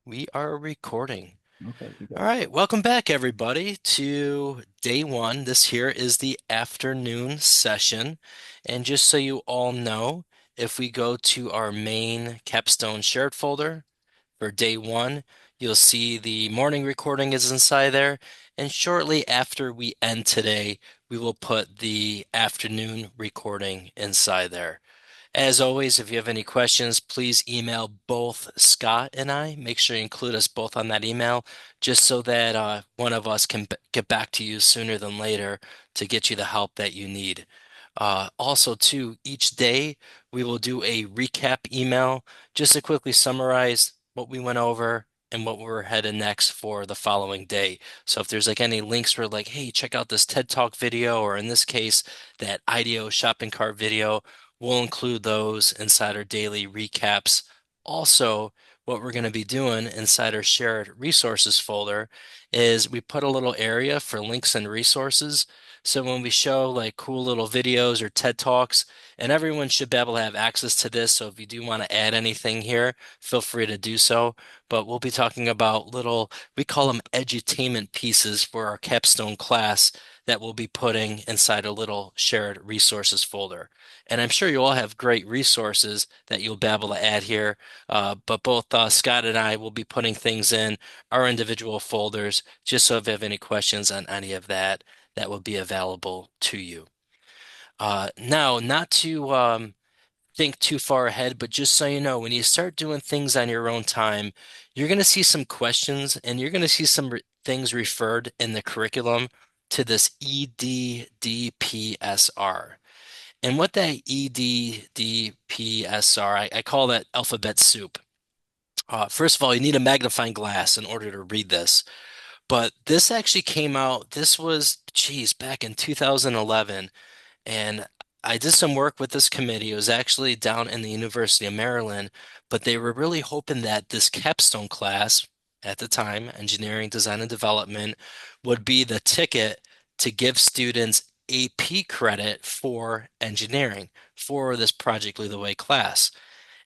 We are recording. Okay, you All go. right, welcome back, everybody, to day one. This here is the afternoon session. And just so you all know, if we go to our main Capstone shared folder for day one, you'll see the morning recording is inside there. And shortly after we end today, we will put the afternoon recording inside there. As always, if you have any questions, please email both Scott and I. Make sure you include us both on that email, just so that one of us can get back to you sooner than later to get you the help that you need. Also, too, each day we will do a recap email just to quickly summarize what we went over and what we're headed next for the following day. So if there's like any links for like, hey, check out this TED Talk video, or in this case, that IDEO shopping cart video, we'll include those inside our daily recaps. Also, what we're going to be doing inside our shared resources folder is we put a little area for links and resources. So when we show like cool little videos or TED Talks, and everyone should be able to have access to this. So if you do want to add anything here, feel free to do so. But we'll be talking about little, we call them edutainment pieces for our capstone class that we'll be putting inside a little shared resources folder. And I'm sure you all have great resources that you'll be able to add here. But both Scott and I will be putting things in our individual folders, just so if you have any questions on any of that, that will be available to you. Now, not to think too far ahead, but just so you know, when you start doing things on your own time, you're going to see some questions and you're going to see some re things referred in the curriculum to this EDDPSR. And what that EDDPSR, I call that alphabet soup. First of all, you need a magnifying glass in order to read this. But this actually came out, this was, geez, back in 2011. And I did some work with this committee. It was actually down in the University of Maryland, but they were really hoping that this capstone class at the time, engineering, design, and development, would be the ticket to give students AP credit for engineering for this Project Lead the Way class.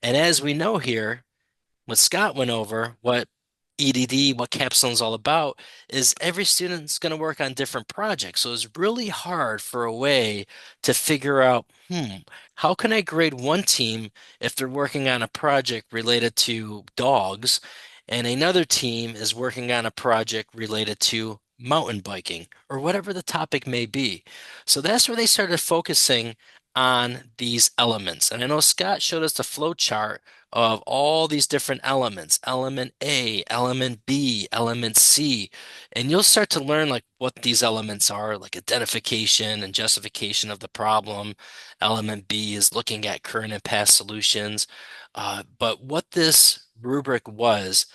And as we know here, what Scott went over, what EDD, what Capstone's all about, is every student's going to work on different projects. So it's really hard for a way to figure out, how can I grade one team if they're working on a project related to dogs, and another team is working on a project related to mountain biking, or whatever the topic may be. So that's where they started focusing on these elements. And I know Scott showed us the flow chart of all these different elements, element A, element B, element C, and you'll start to learn like what these elements are, like identification and justification of the problem. Element B is looking at current and past solutions. But what this rubric was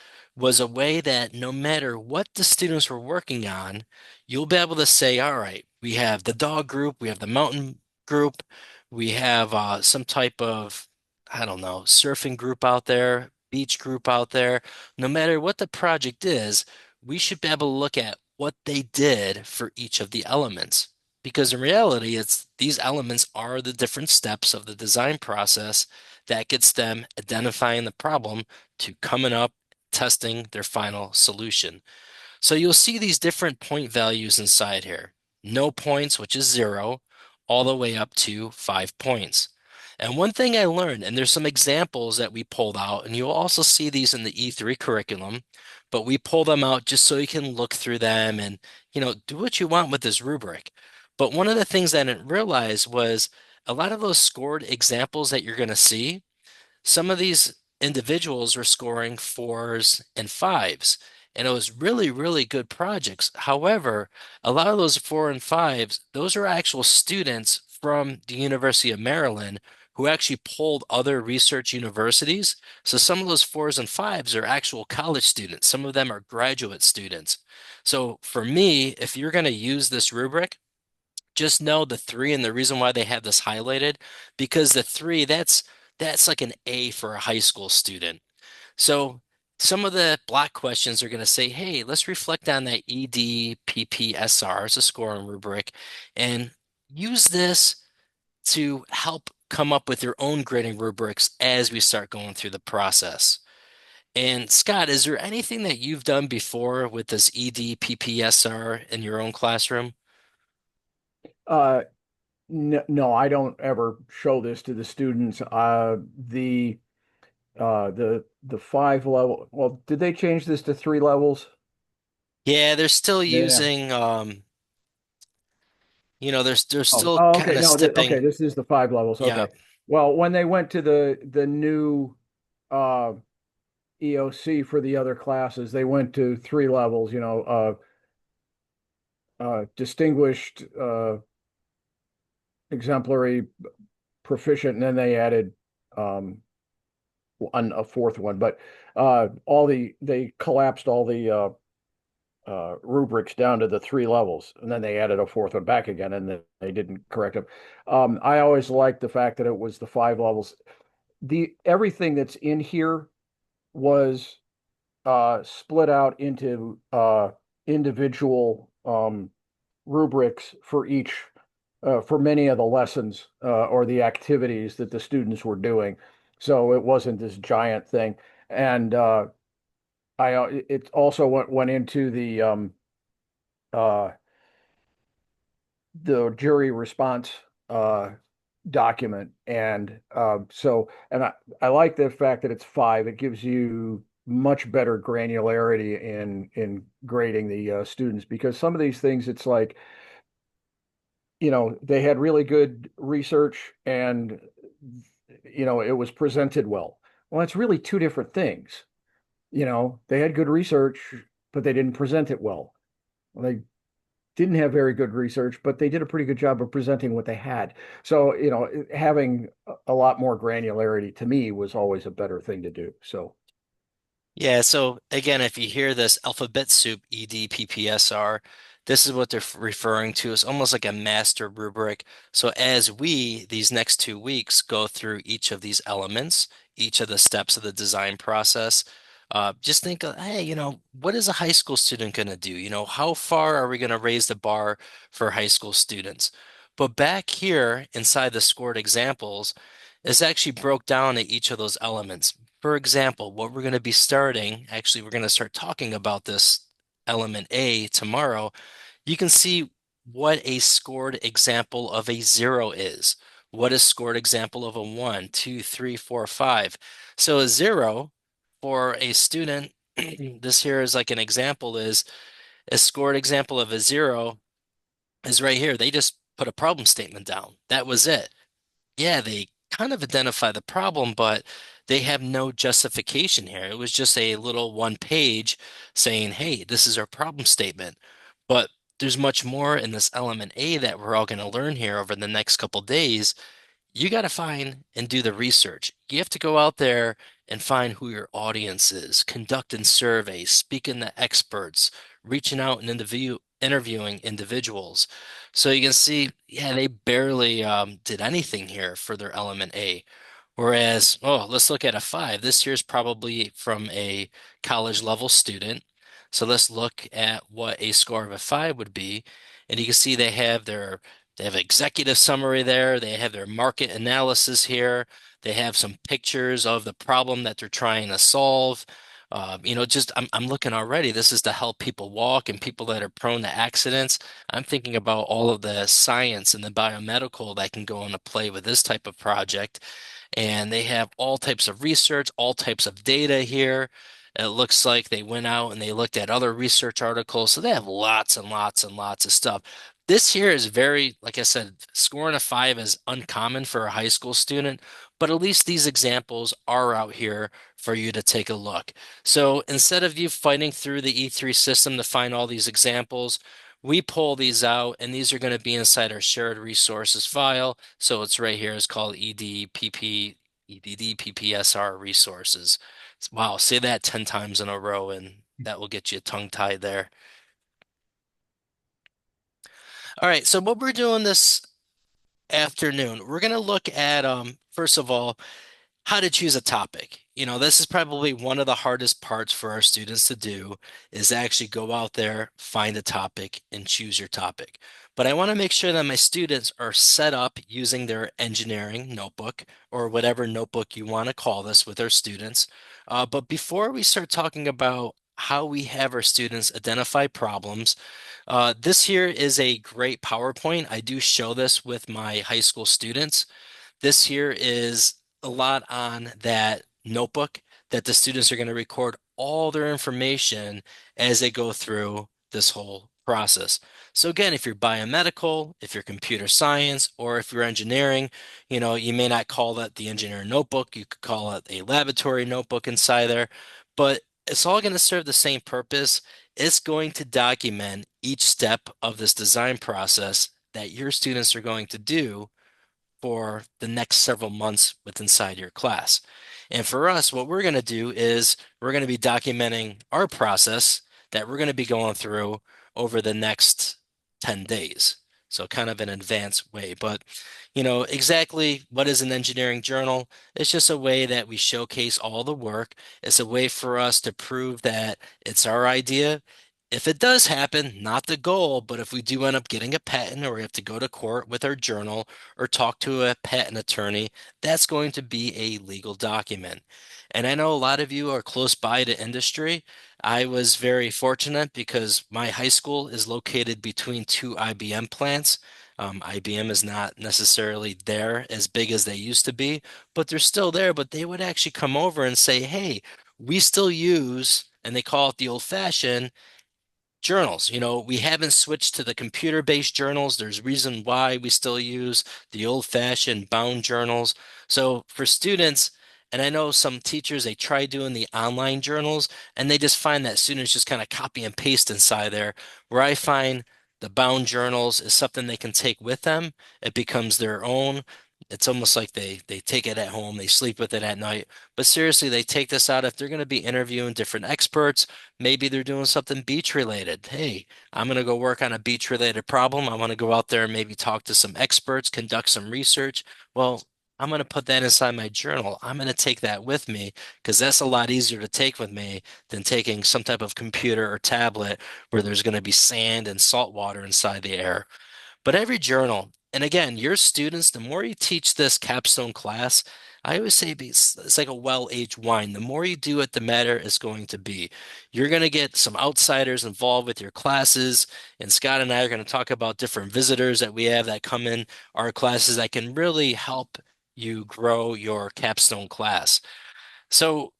a way that no matter what the students were working on, you'll be able to say, all right, we have the dog group, we have the mountain group, we have some type of, I don't know, surfing group out there, beach group out there. No matter what the project is, we should be able to look at what they did for each of the elements. Because in reality, it's these elements are the different steps of the design process that gets them identifying the problem to coming up, testing their final solution. So you'll see these different point values inside here. No points, which is 0, all the way up to 5 points. And one thing I learned, and there's some examples that we pulled out, and you'll also see these in the E3 curriculum, but we pull them out just so you can look through them and, do what you want with this rubric. But one of the things I didn't realize was a lot of those scored examples that you're going to see, some of these individuals were scoring 4s and 5s, and it was really, really good projects. However, a lot of those 4 and 5s, those are actual students from the University of Maryland who actually pulled other research universities. So some of those 4s and 5s are actual college students. Some of them are graduate students. So for me, if you're going to use this rubric, just know the three and the reason why they have this highlighted, because the three, that's like an A for a high school student. So some of the block questions are going to say, hey, let's reflect on that EDPPSR as a scoring rubric and use this to help come up with your own grading rubrics as we start going through the process. And Scott, is there anything that you've done before with this EDPPSR in your own classroom? Uh, no, I don't ever show this to the students. The five level. Well, did they change this to three levels? Yeah, they're still Yeah. using they're Oh, still oh, okay. kind of No, okay. stepping. This is the five levels. Yeah. Okay. Well, when they went to the new uh EOC for the other classes, they went to three levels. Distinguished, exemplary, proficient, and then they added um a fourth one. But they collapsed all the rubrics down to the three levels, and then they added a fourth one back again, and then they didn't correct them. I always liked the fact that it was the five levels. The everything that's in here was split out into individual rubrics for each for many of the lessons or the activities that the students were doing. So it wasn't this giant thing. And I it also went into uh, the jury response uh, document, and I like the fact that it's five. It gives you much better granularity in grading the students, because some of these things it's like, they had really good research, and it was presented well. Well, it's really two different things. They had good research, but they didn't present it well. They didn't have very good research, but they did a pretty good job of presenting what they had. So, having a lot more granularity to me was always a better thing to do. So, Yeah, so again, if you hear this alphabet soup, EDPPSR, this is what they're referring to as almost like a master rubric. So as we, these next 2 weeks, go through each of these elements, each of the steps of the design process, just think, hey, what is a high school student going to do? How far are we going to raise the bar for high school students? But back here inside the scored examples, is actually broke down at each of those elements. For example, what we're going to be starting, actually, we're going to start talking about this element A tomorrow. You can see what a scored example of a zero is. What a scored example of a one, two, three, four, five. So a zero for a student, this here is like an example is a scored example of a zero is right here. They just put a problem statement down. That was it. Yeah, they kind of identify the problem, but they have no justification here. It was just a little one page saying, hey, this is our problem statement. But there's much more in this element A that we're all going to learn here over the next couple days. You got to find and do the research. You have to go out there and find who your audience is, conducting surveys, speaking to experts, reaching out and interviewing individuals. So you can see, yeah, they barely did anything here for their element A. Whereas, oh, let's look at a five. This here's probably from a college level student. So let's look at what a score of a five would be. And you can see they have executive summary there. They have their market analysis here. They have some pictures of the problem that they're trying to solve. Just I'm looking already. This is to help people walk and people that are prone to accidents. I'm thinking about all of the science and the biomedical that can go into play with this type of project. And they have all types of research, all types of data here. It looks like they went out and they looked at other research articles. So they have lots and lots and lots of stuff. This here is very, like I said, scoring a five is uncommon for a high school student, but at least these examples are out here for you to take a look. So instead of you fighting through the E3 system to find all these examples, we pull these out, and these are going to be inside our shared resources file. So it's right here. It's called EDDPPSR resources. Wow, say that 10 times in a row, and that will get you tongue-tied there. All right, so what we're doing this afternoon, we're going to look at, first of all, how to choose a topic. This is probably one of the hardest parts for our students to do is actually go out there, find a topic, and choose your topic. But I want to make sure that my students are set up using their engineering notebook or whatever notebook you want to call this with their students. But before we start talking about how we have our students identify problems, this here is a great PowerPoint. I do show this with my high school students. This here is a lot on that notebook that the students are going to record all their information as they go through this whole process. So again, if you're biomedical, if you're computer science, or if you're engineering, you may not call that the engineer notebook. You could call it a laboratory notebook inside there, but it's all going to serve the same purpose. It's going to document each step of this design process that your students are going to do for the next several months with inside your class. And for us, what we're going to do is we're going to be documenting our process that we're going to be going through over the next 10 days. So kind of an advanced way. But, exactly what is an engineering journal? It's just a way that we showcase all the work. It's a way for us to prove that it's our idea. If it does happen, not the goal, but if we do end up getting a patent or we have to go to court with our journal, or talk to a patent attorney, that's going to be a legal document. And I know a lot of you are close by to industry. I was very fortunate because my high school is located between two IBM plants. IBM is not necessarily there as big as they used to be, but they're still there. But they would actually come over and say, hey, we still use, and they call it the old-fashioned journals. We haven't switched to the computer-based journals. There's reason why we still use the old-fashioned bound journals. So for students, and I know some teachers, they try doing the online journals and they just find that students just kind of copy and paste inside there. Where I find the bound journals is something they can take with them. It becomes their own. It's almost like they take it at home, they sleep with it at night. But seriously, they take this out if they're going to be interviewing different experts. Maybe they're doing something beach related. Hey, I'm going to go work on a beach related problem. I want to go out there and maybe talk to some experts, conduct some research. Well, I'm going to put that inside my journal. I'm going to take that with me because that's a lot easier to take with me than taking some type of computer or tablet where there's going to be sand and salt water inside the air. But every journal, and again, your students, the more you teach this capstone class, I always say it's like a well-aged wine. The more you do it, the better it's going to be. You're going to get some outsiders involved with your classes, and Scott and I are going to talk about different visitors that we have that come in our classes that can really help you grow your capstone class. So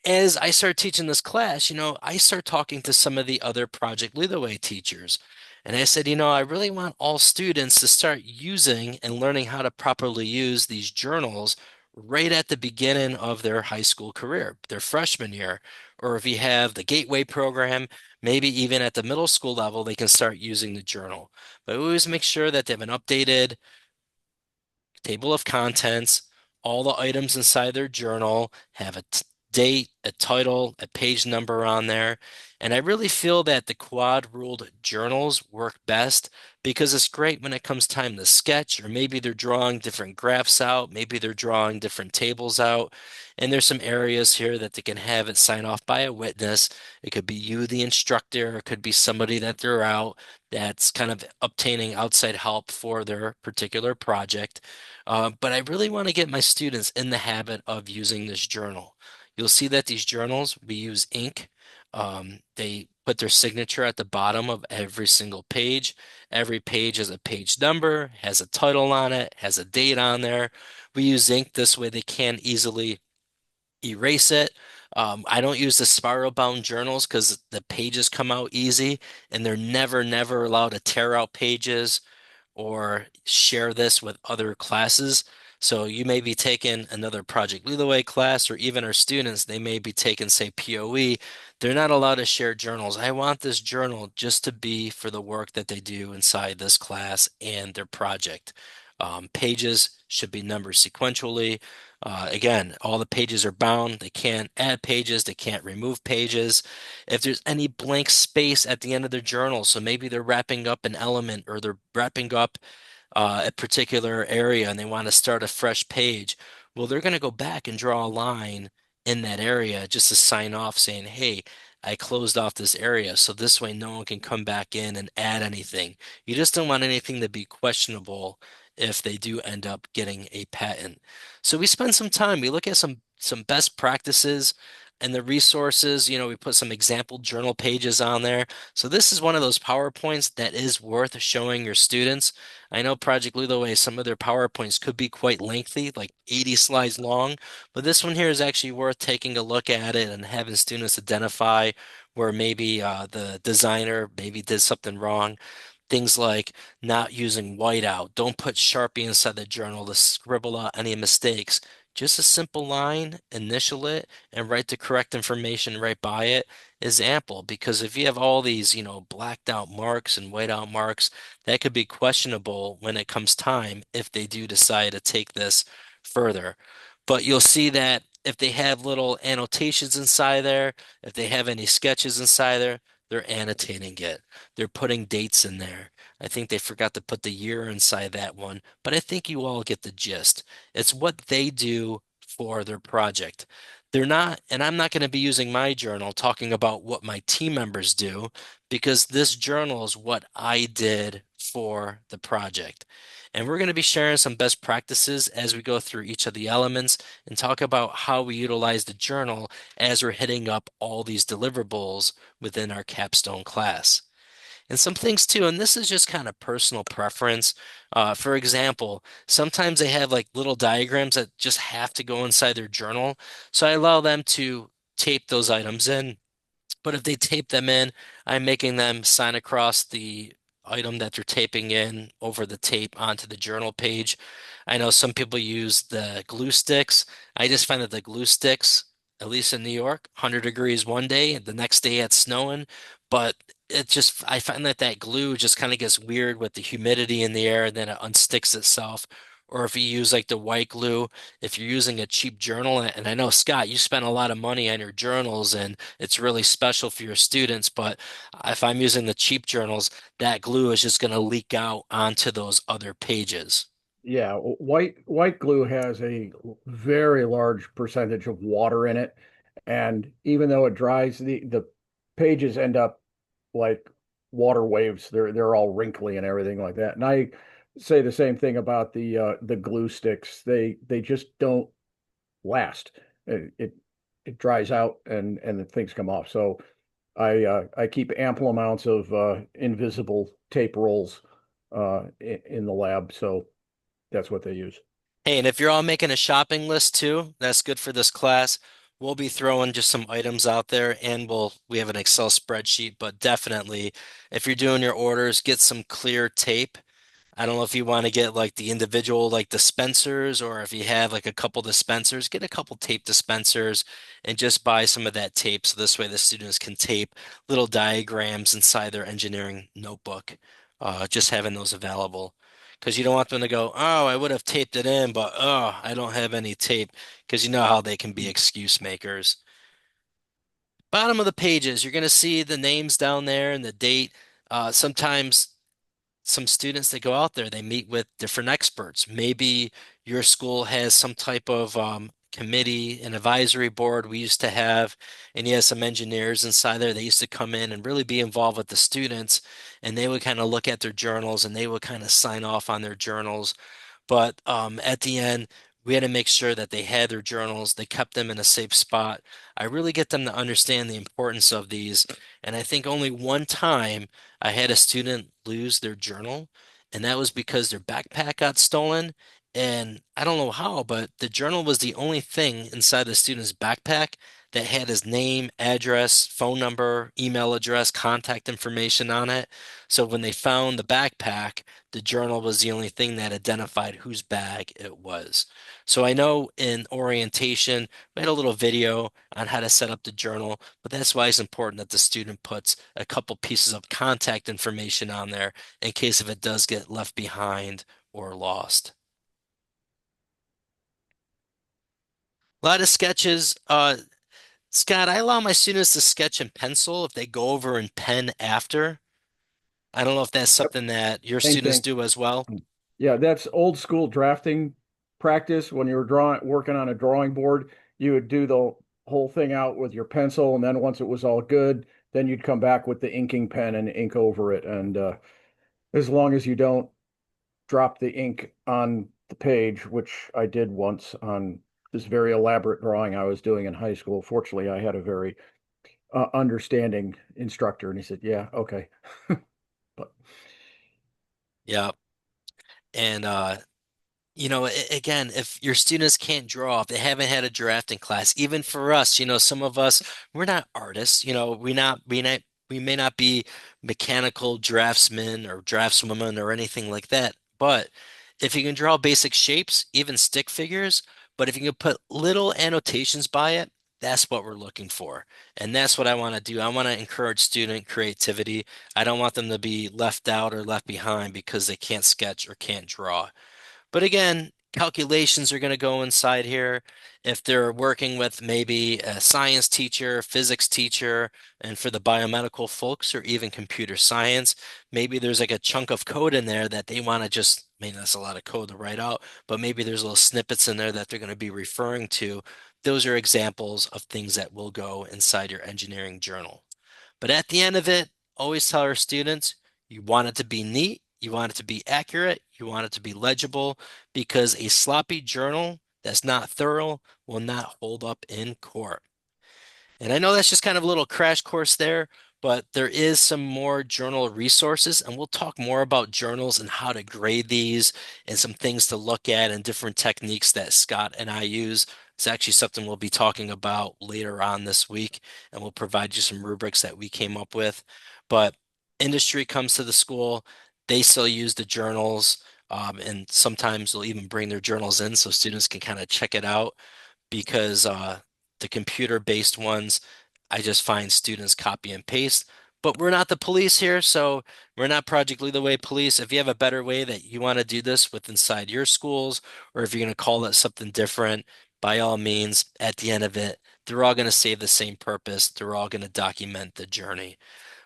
as I start teaching this class, I start talking to some of the other Project Lead the Way teachers. And I said, I really want all students to start using and learning how to properly use these journals right at the beginning of their high school career, their freshman year. Or if you have the Gateway program, maybe even at the middle school level, they can start using the journal. But we always make sure that they have an updated table of contents, all the items inside their journal have a date, a title, a page number on there. And I really feel that the quad ruled journals work best because it's great when it comes time to sketch, or maybe they're drawing different graphs out, maybe they're drawing different tables out. And there's some areas here that they can have it signed off by a witness. It could be you, the instructor, it could be somebody that they're out that's kind of obtaining outside help for their particular project. But I really want to get my students in the habit of using this journal. You'll see that these journals, we use ink. They put their signature at the bottom of every single page. Every page has a page number, has a title on it, has a date on there. We use ink this way they can't easily erase it. I don't use the spiral bound journals because the pages come out easy and they're never allowed to tear out pages or share this with other classes. So you may be taking another Project Lead the Way class, or even our students, they may be taking, say, POE. They're not allowed to share journals. I want this journal just to be for the work that they do inside this class and their project. Pages should be numbered sequentially. Again, all the pages are bound. They can't add pages. They can't remove pages. If there's any blank space at the end of their journal, so maybe they're wrapping up an element or they're wrapping up a particular area and they want to start a fresh page, well, they're going to go back and draw a line in that area just to sign off saying, hey, I closed off this area. So this way no one can come back in and add anything. You just don't want anything to be questionable if they do end up getting a patent. So we spend some time, we look at some some best practices and the resources. We put some example journal pages on there. So this is one of those PowerPoints that is worth showing your students. I know Project Lead the Way, some of their PowerPoints could be quite lengthy, like 80 slides long, but this one here is actually worth taking a look at it and having students identify where maybe the designer maybe did something wrong. Things like not using whiteout. Don't put Sharpie inside the journal to scribble out any mistakes. Just a simple line, initial it, and write the correct information right by it is ample. Because if you have all these, blacked out marks and white out marks, that could be questionable when it comes time if they do decide to take this further. But you'll see that if they have little annotations inside there, if they have any sketches inside there, they're annotating it. They're putting dates in there. I think they forgot to put the year inside that one, but I think you all get the gist. It's what they do for their project. They're not, and I'm not going to be using my journal talking about what my team members do because this journal is what I did for the project. And we're going to be sharing some best practices as we go through each of the elements and talk about how we utilize the journal as we're hitting up all these deliverables within our capstone class. And some things too, and this is just kind of personal preference. For example, sometimes they have like little diagrams that just have to go inside their journal. So I allow them to tape those items in. But if they tape them in, I'm making them sign across the item that they're taping in over the tape onto the journal page. I know some people use the glue sticks. I just find that the glue sticks, at least in New York, 100 degrees one day, and the next day it's snowing. But I find that that glue just kind of gets weird with the humidity in the air and then it unsticks itself. Or if you use like the white glue, if you're using a cheap journal, and I know Scott, you spend a lot of money on your journals and it's really special for your students, but if I'm using the cheap journals, that glue is just going to leak out onto those other pages. Yeah, white glue has a very large percentage of water in it, and even though it dries, the pages end up like water waves. They're all wrinkly and everything like that. And I say the same thing about the glue sticks. They just don't last. It dries out and the things come off. So I keep ample amounts of invisible tape rolls in the lab. So that's what they use. Hey, and if you're all making a shopping list too, that's good for this class. We'll be throwing just some items out there and we have an Excel spreadsheet, but definitely if you're doing your orders, get some clear tape. I don't know if you want to get like the individual like dispensers or if you have like a couple dispensers, get a couple tape dispensers and just buy some of that tape so this way the students can tape little diagrams inside their engineering notebook. Just having those available. Because you don't want them to go, oh, I would have taped it in, but oh, I don't have any tape. Because you know how they can be excuse makers. Bottom of the pages, you're going to see the names down there and the date. Sometimes some students that go out there, they meet with different experts. Maybe your school has some type of committee, an advisory board we used to have, and you have some engineers inside there. They used to come in and really be involved with the students, and they would kind of look at their journals and they would kind of sign off on their journals. But at the end, we had to make sure that they had their journals, they kept them in a safe spot. I really get them to understand the importance of these. And I think only one time I had a student lose their journal, and that was because their backpack got stolen. And I don't know how, but the journal was the only thing inside the student's backpack that had his name, address, phone number, email address, contact information on it. So when they found the backpack, the journal was the only thing that identified whose bag it was. So I know in orientation, we had a little video on how to set up the journal, but that's why it's important that the student puts a couple pieces of contact information on there in case if it does get left behind or lost. A lot of sketches. Scott, I allow my students to sketch in pencil if they go over in pen after. I don't know if that's Yep, something that your same students thing. do as well. Yeah, that's old school drafting practice. When you were working on a drawing board, you would do the whole thing out with your pencil, and then once it was all good, then you'd come back with the inking pen and ink over it. And as long as you don't drop the ink on the page, which I did once on this very elaborate drawing I was doing in high school. Fortunately, I had a very understanding instructor, and he said, "Yeah, okay." But Yeah. And again, if your students can't draw, if they haven't had a drafting class, even for us, some of us, we're not artists, we may not be mechanical draftsmen or draftswomen or anything like that. But if you can draw basic shapes, even stick figures, but if you can put little annotations by it, that's what we're looking for. And that's what I want to do. I want to encourage student creativity. I don't want them to be left out or left behind because they can't sketch or can't draw. But again, calculations are going to go inside here. If they're working with maybe a science teacher, physics teacher, and for the biomedical folks or even computer science, maybe there's like a chunk of code in there that they want to just, maybe that's a lot of code to write out, but maybe there's little snippets in there that they're going to be referring to. Those are examples of things that will go inside your engineering journal. But at the end of it, always tell our students you want it to be neat, you want it to be accurate, you want it to be legible, because a sloppy journal that's not thorough will not hold up in court. And I know that's just kind of a little crash course there, but there is some more journal resources, and we'll talk more about journals and how to grade these and some things to look at and different techniques that Scott and I use. It's actually something we'll be talking about later on this week, and we'll provide you some rubrics that we came up with. But industry comes to the school, they still use the journals, and sometimes they'll even bring their journals in so students can kind of check it out because the computer-based ones, I just find students copy and paste. But we're not the police here, so we're not Project Lead the Way police. If you have a better way that you want to do this with inside your schools, or if you're going to call it something different, by all means, at the end of it, they're all going to save the same purpose. They're all going to document the journey.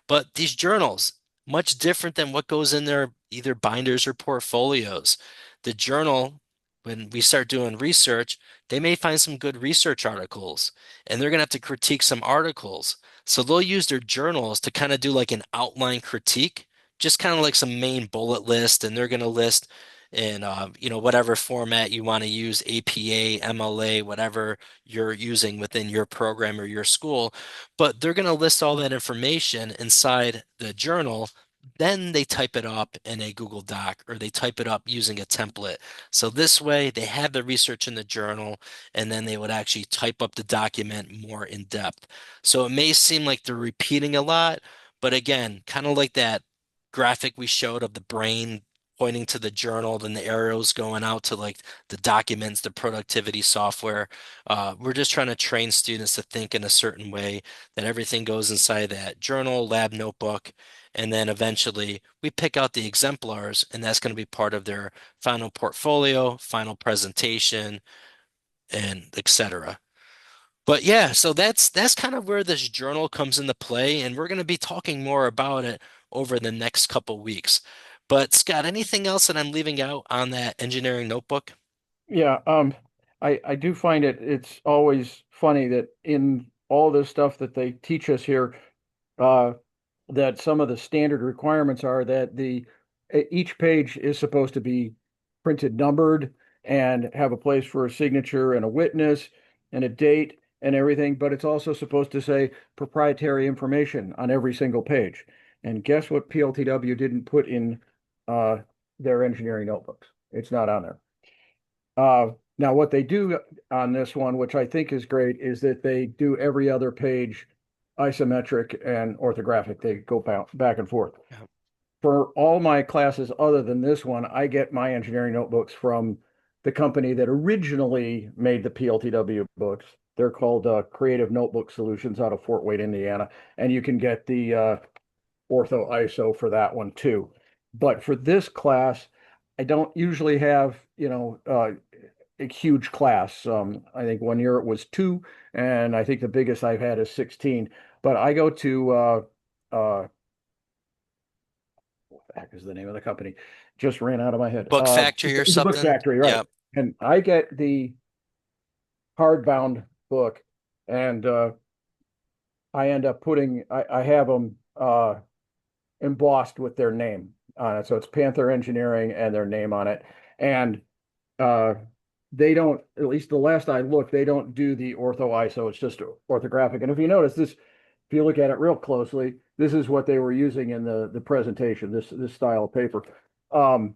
But these journals, much different than what goes in their either binders or portfolios. The journal, when we start doing research, they may find some good research articles and they're going to have to critique some articles. So they'll use their journals to kind of do like an outline critique, just kind of like some main bullet list, and they're going to list in whatever format you want to use, APA, MLA, whatever you're using within your program or your school, but they're going to list all that information inside the journal. Then they type it up in a Google Doc or they type it up using a template. So this way they have the research in the journal and then they would actually type up the document more in depth. So it may seem like they're repeating a lot, but again, kind of like that graphic we showed of the brain pointing to the journal, then the arrows going out to like the documents, the productivity software. We're just trying to train students to think in a certain way that everything goes inside that journal, lab notebook, and then eventually we pick out the exemplars, and that's going to be part of their final portfolio, final presentation, and etc. But yeah, so that's kind of where this journal comes into play, and we're going to be talking more about it over the next couple weeks. But Scott, anything else that I'm leaving out on that engineering notebook? yeah, I do find it's always funny that in all this stuff that they teach us here, uh, that some of the standard requirements are that each page is supposed to be printed numbered and have a place for a signature and a witness and a date and everything, but it's also supposed to say proprietary information on every single page. And guess what PLTW didn't put in uh, their engineering notebooks? It's not on there. Now, what they do on this one, which I think is great, is that they do every other page isometric and orthographic. They go back and forth. Yeah. For all my classes other than this one, I get my engineering notebooks from the company that originally made the PLTW books. They're called Creative Notebook Solutions out of Fort Wayne, Indiana, and you can get the Ortho ISO for that one too. But for this class, I don't usually have, a huge class. I think one year it was two, and I think the biggest I've had is 16. But I go to what the heck is the name of the company? Just ran out of my head. Book Factory or The Book something? Factory, right? Yeah. And I get the hardbound book, and I end up I have them embossed with their name on it. So it's Panther Engineering and their name on it. And uh, they don't, at least the last I looked, they don't do the ortho ISO. It's just orthographic. And if you notice this, if you look at it real closely, this is what they were using in the presentation, this style of paper. Um,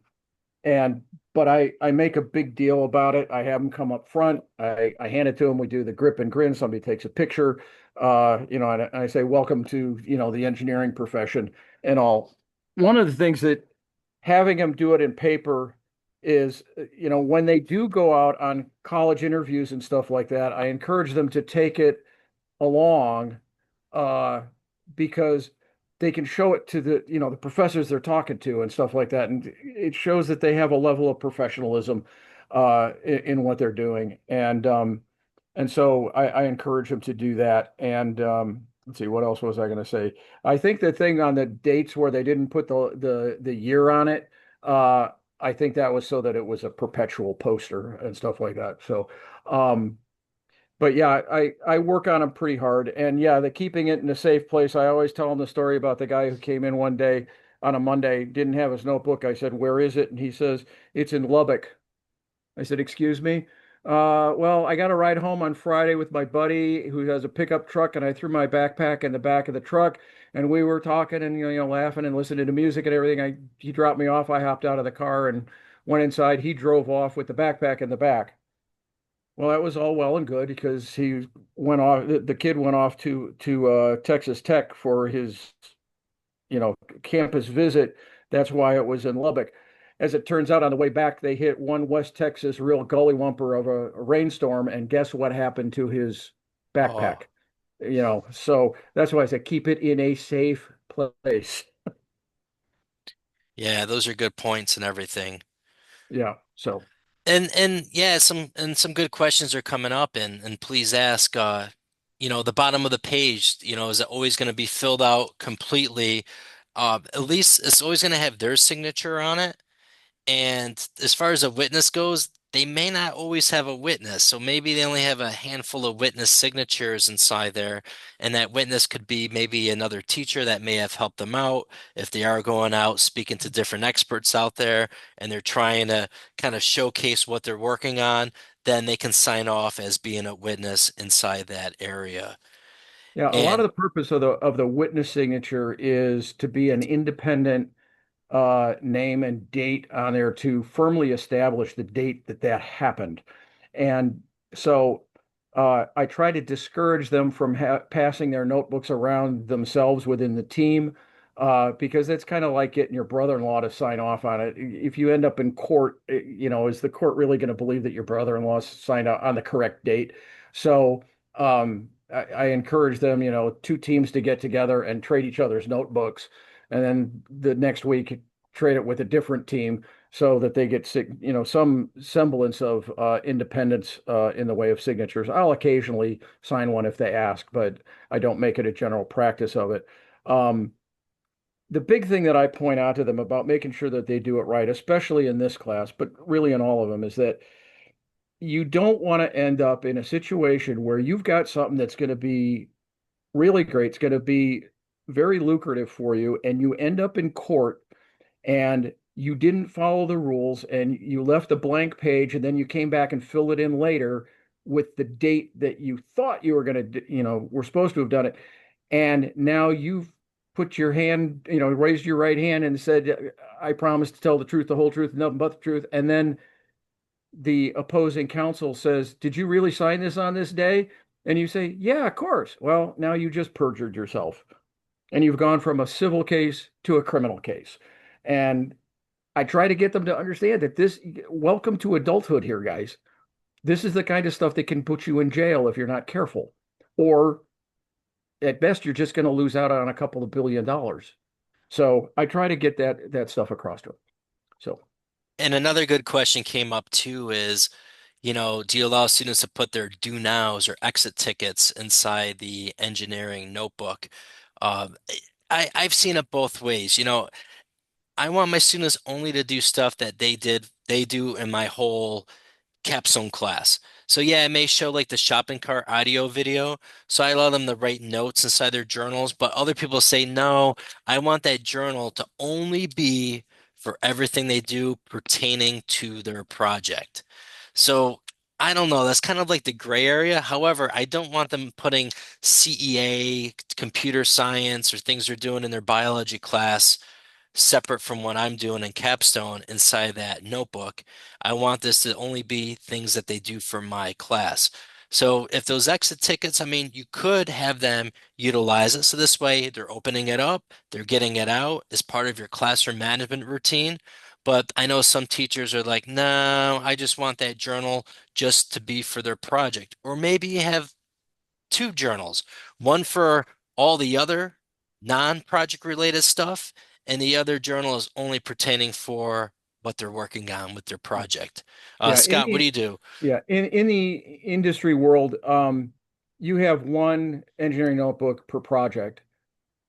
and but I make a big deal about it. I have them come up front. I hand it to them. We do the grip and grin. Somebody takes a picture, and I say, welcome to, the engineering profession and all. One of the things that having them do it in paper is, when they do go out on college interviews and stuff like that, I encourage them to take it along, uh, because they can show it to the professors they're talking to and stuff like that, and it shows that they have a level of professionalism in what they're doing, and so I encourage them to do that. And let's see, what else was I going to say? I think the thing on the dates where they didn't put the year on it, uh, I think that was so that it was a perpetual poster and stuff like that. So. But yeah, I work on them pretty hard, and yeah, the keeping it in a safe place. I always tell them the story about the guy who came in one day on a Monday, didn't have his notebook. I said, "Where is it?" And he says, "It's in Lubbock." I said, "Excuse me?" Well, I got a ride home on Friday with my buddy who has a pickup truck, and I threw my backpack in the back of the truck, and we were talking and laughing and listening to music and everything. He dropped me off. I hopped out of the car and went inside. He drove off with the backpack in the back. Well, that was all well and good because he went off. The kid went off to Texas Tech for his, campus visit. That's why it was in Lubbock. As it turns out, on the way back, they hit one West Texas real gully wumper of a rainstorm, and guess what happened to his backpack? Oh, So that's why I said keep it in a safe place. yeah, those are good points and everything. Yeah. So And yeah, some good questions are coming up, and please ask, the bottom of the page, is it always going to be filled out completely? At least it's always going to have their signature on it. And as far as a witness goes, they may not always have a witness. So maybe they only have a handful of witness signatures inside there. And that witness could be maybe another teacher that may have helped them out if they are going out speaking to different experts out there and they're trying to kind of showcase what they're working on, then they can sign off as being a witness inside that area. yeah, a lot of And the purpose of the witness signature is to be an independent name and date on there to firmly establish the date that that happened. And so I try to discourage them from passing their notebooks around themselves within the team, because it's kind of like getting your brother-in-law to sign off on it. If you end up in court, is the court really going to believe that your brother-in-law signed out on the correct date? So I encourage them, two teams to get together and trade each other's notebooks, and then the next week trade it with a different team so that they get some semblance of independence in the way of signatures. I'll occasionally sign one if they ask, but I don't make it a general practice of it. Um, the big thing that I point out to them about making sure that they do it right, especially in this class, but really in all of them, is that you don't want to end up in a situation where you've got something that's going to be really great. It's going to be very lucrative for you, and you end up in court and you didn't follow the rules and you left a blank page and then you came back and filled it in later with the date that you thought you were going to, were supposed to have done it. And now you've put your hand, raised your right hand and said, I promise to tell the truth, the whole truth, nothing but the truth. And then the opposing counsel says, did you really sign this on this day? And you say, yeah, of course. Well, now you just perjured yourself and you've gone from a civil case to a criminal case. And I try to get them to understand that welcome to adulthood here, guys. This is the kind of stuff that can put you in jail if you're not careful. Or at best, you're just going to lose out on a couple of $1 billion. So I try to get that stuff across to them. So another good question came up too is, do you allow students to put their do nows or exit tickets inside the engineering notebook? Um, I've seen it both ways. I want my students only to do stuff that they do in my whole capstone class. So yeah, it may show like the shopping cart audio video. So I allow them to write notes inside their journals, but other people say, no, I want that journal to only be for everything they do pertaining to their project. So I don't know. That's kind of like the gray area. However, I don't want them putting CEA, computer science, or things they're doing in their biology class separate from what I'm doing in Capstone inside that notebook. I want this to only be things that they do for my class. So if those exit tickets, I mean, you could have them utilize it. So this way they're opening it up, they're getting it out as part of your classroom management routine. But I know some teachers are like, no, I just want that journal just to be for their project. Or maybe you have two journals, one for all the other non-project related stuff, and the other journal is only pertaining for what they're working on with their Yeah. project. Yeah. Scott, what do you do? In the industry world, you have one engineering notebook per project.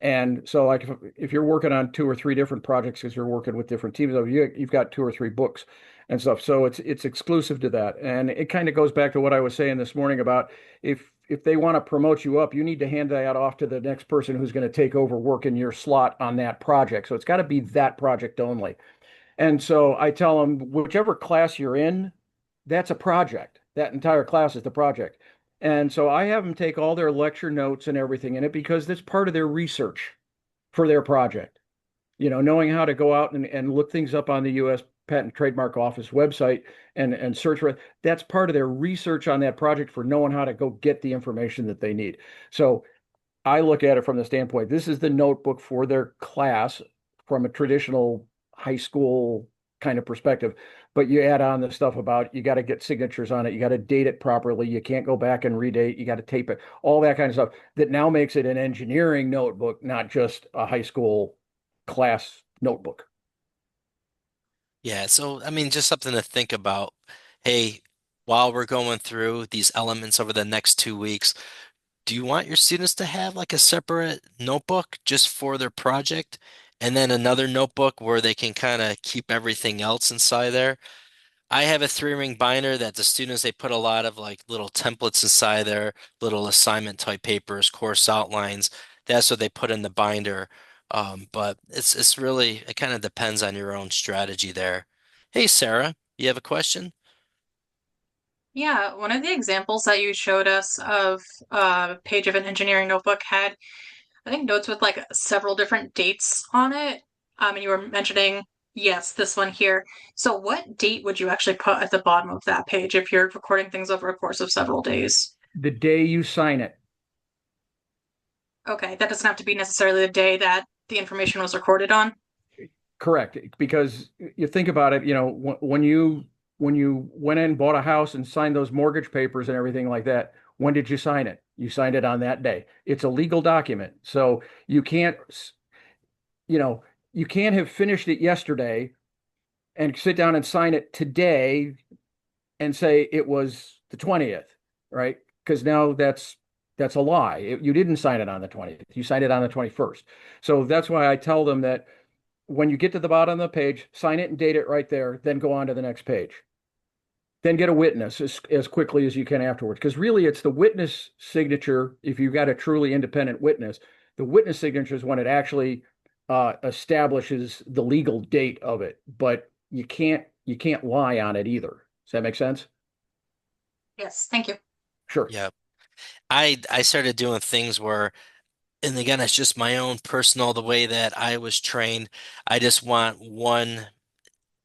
And so, like, if you're working on two or three different projects because you're working with different teams, you've got two or three books and stuff. So it's exclusive to that, and it kind of goes back to what I was saying this morning about if they want to promote you up, you need to hand that off to the next person who's going to take over work in your slot on that project. So it's got to be that project only. And so I tell them, whichever class you're in, that's a project. That entire class is the project. And so I have them take all their lecture notes and everything in it because that's part of their research for their project. Knowing how to go out and look things up on the U.S. Patent and Trademark Office website and search for it. That's part of their research on that project for knowing how to go get the information that they need. So I look at it from the standpoint, this is the notebook for their class from a traditional high school kind of perspective. But you add on the stuff about you got to get signatures on it, you got to date it properly, you can't go back and redate, you got to tape it, all that kind of stuff that now makes it an engineering notebook, not just a high school class notebook. Yeah, so I mean, just something to think about. Hey, while we're going through these elements over the next 2 weeks, do you want your students to have like a separate notebook just for their project and then another notebook where they can kind of keep everything else inside there? I have a three-ring binder that the students they put a lot of like little templates inside there, little assignment type papers, course outlines. That's what they put in the binder. But it's really it kind of depends on your own strategy there. Hey Sarah, you have a question? Yeah, one of the examples that you showed us of a page of an engineering notebook had, I think, notes with like several different dates on it. And you were mentioning, yes, this one here. So what date would you actually put at the bottom of that page if you're recording things over a course of several days? The day you sign it. Okay, that doesn't have to be necessarily the day that the information was recorded on. Correct, because you think about it, when you went in, bought a house and signed those mortgage papers and everything like that, when did you sign it? You signed it on that day. It's a legal document. So you know, you can't have finished it yesterday and sit down and sign it today and say it was the 20th, right? Because now that's a lie. You didn't sign it on the 20th. You signed it on the 21st. So that's why I tell them that when you get to the bottom of the page, sign it and date it right there, then go on to the next page. Then get a witness as quickly as you can afterwards. Because really, it's the witness signature. If you've got a truly independent witness, the witness signature is when it actually establishes the legal date of it. But you can't lie on it either. Does that make sense? Yes, thank you. Sure. Yeah. I started doing things where and again, it's just my own personal the way that I was trained. I just want one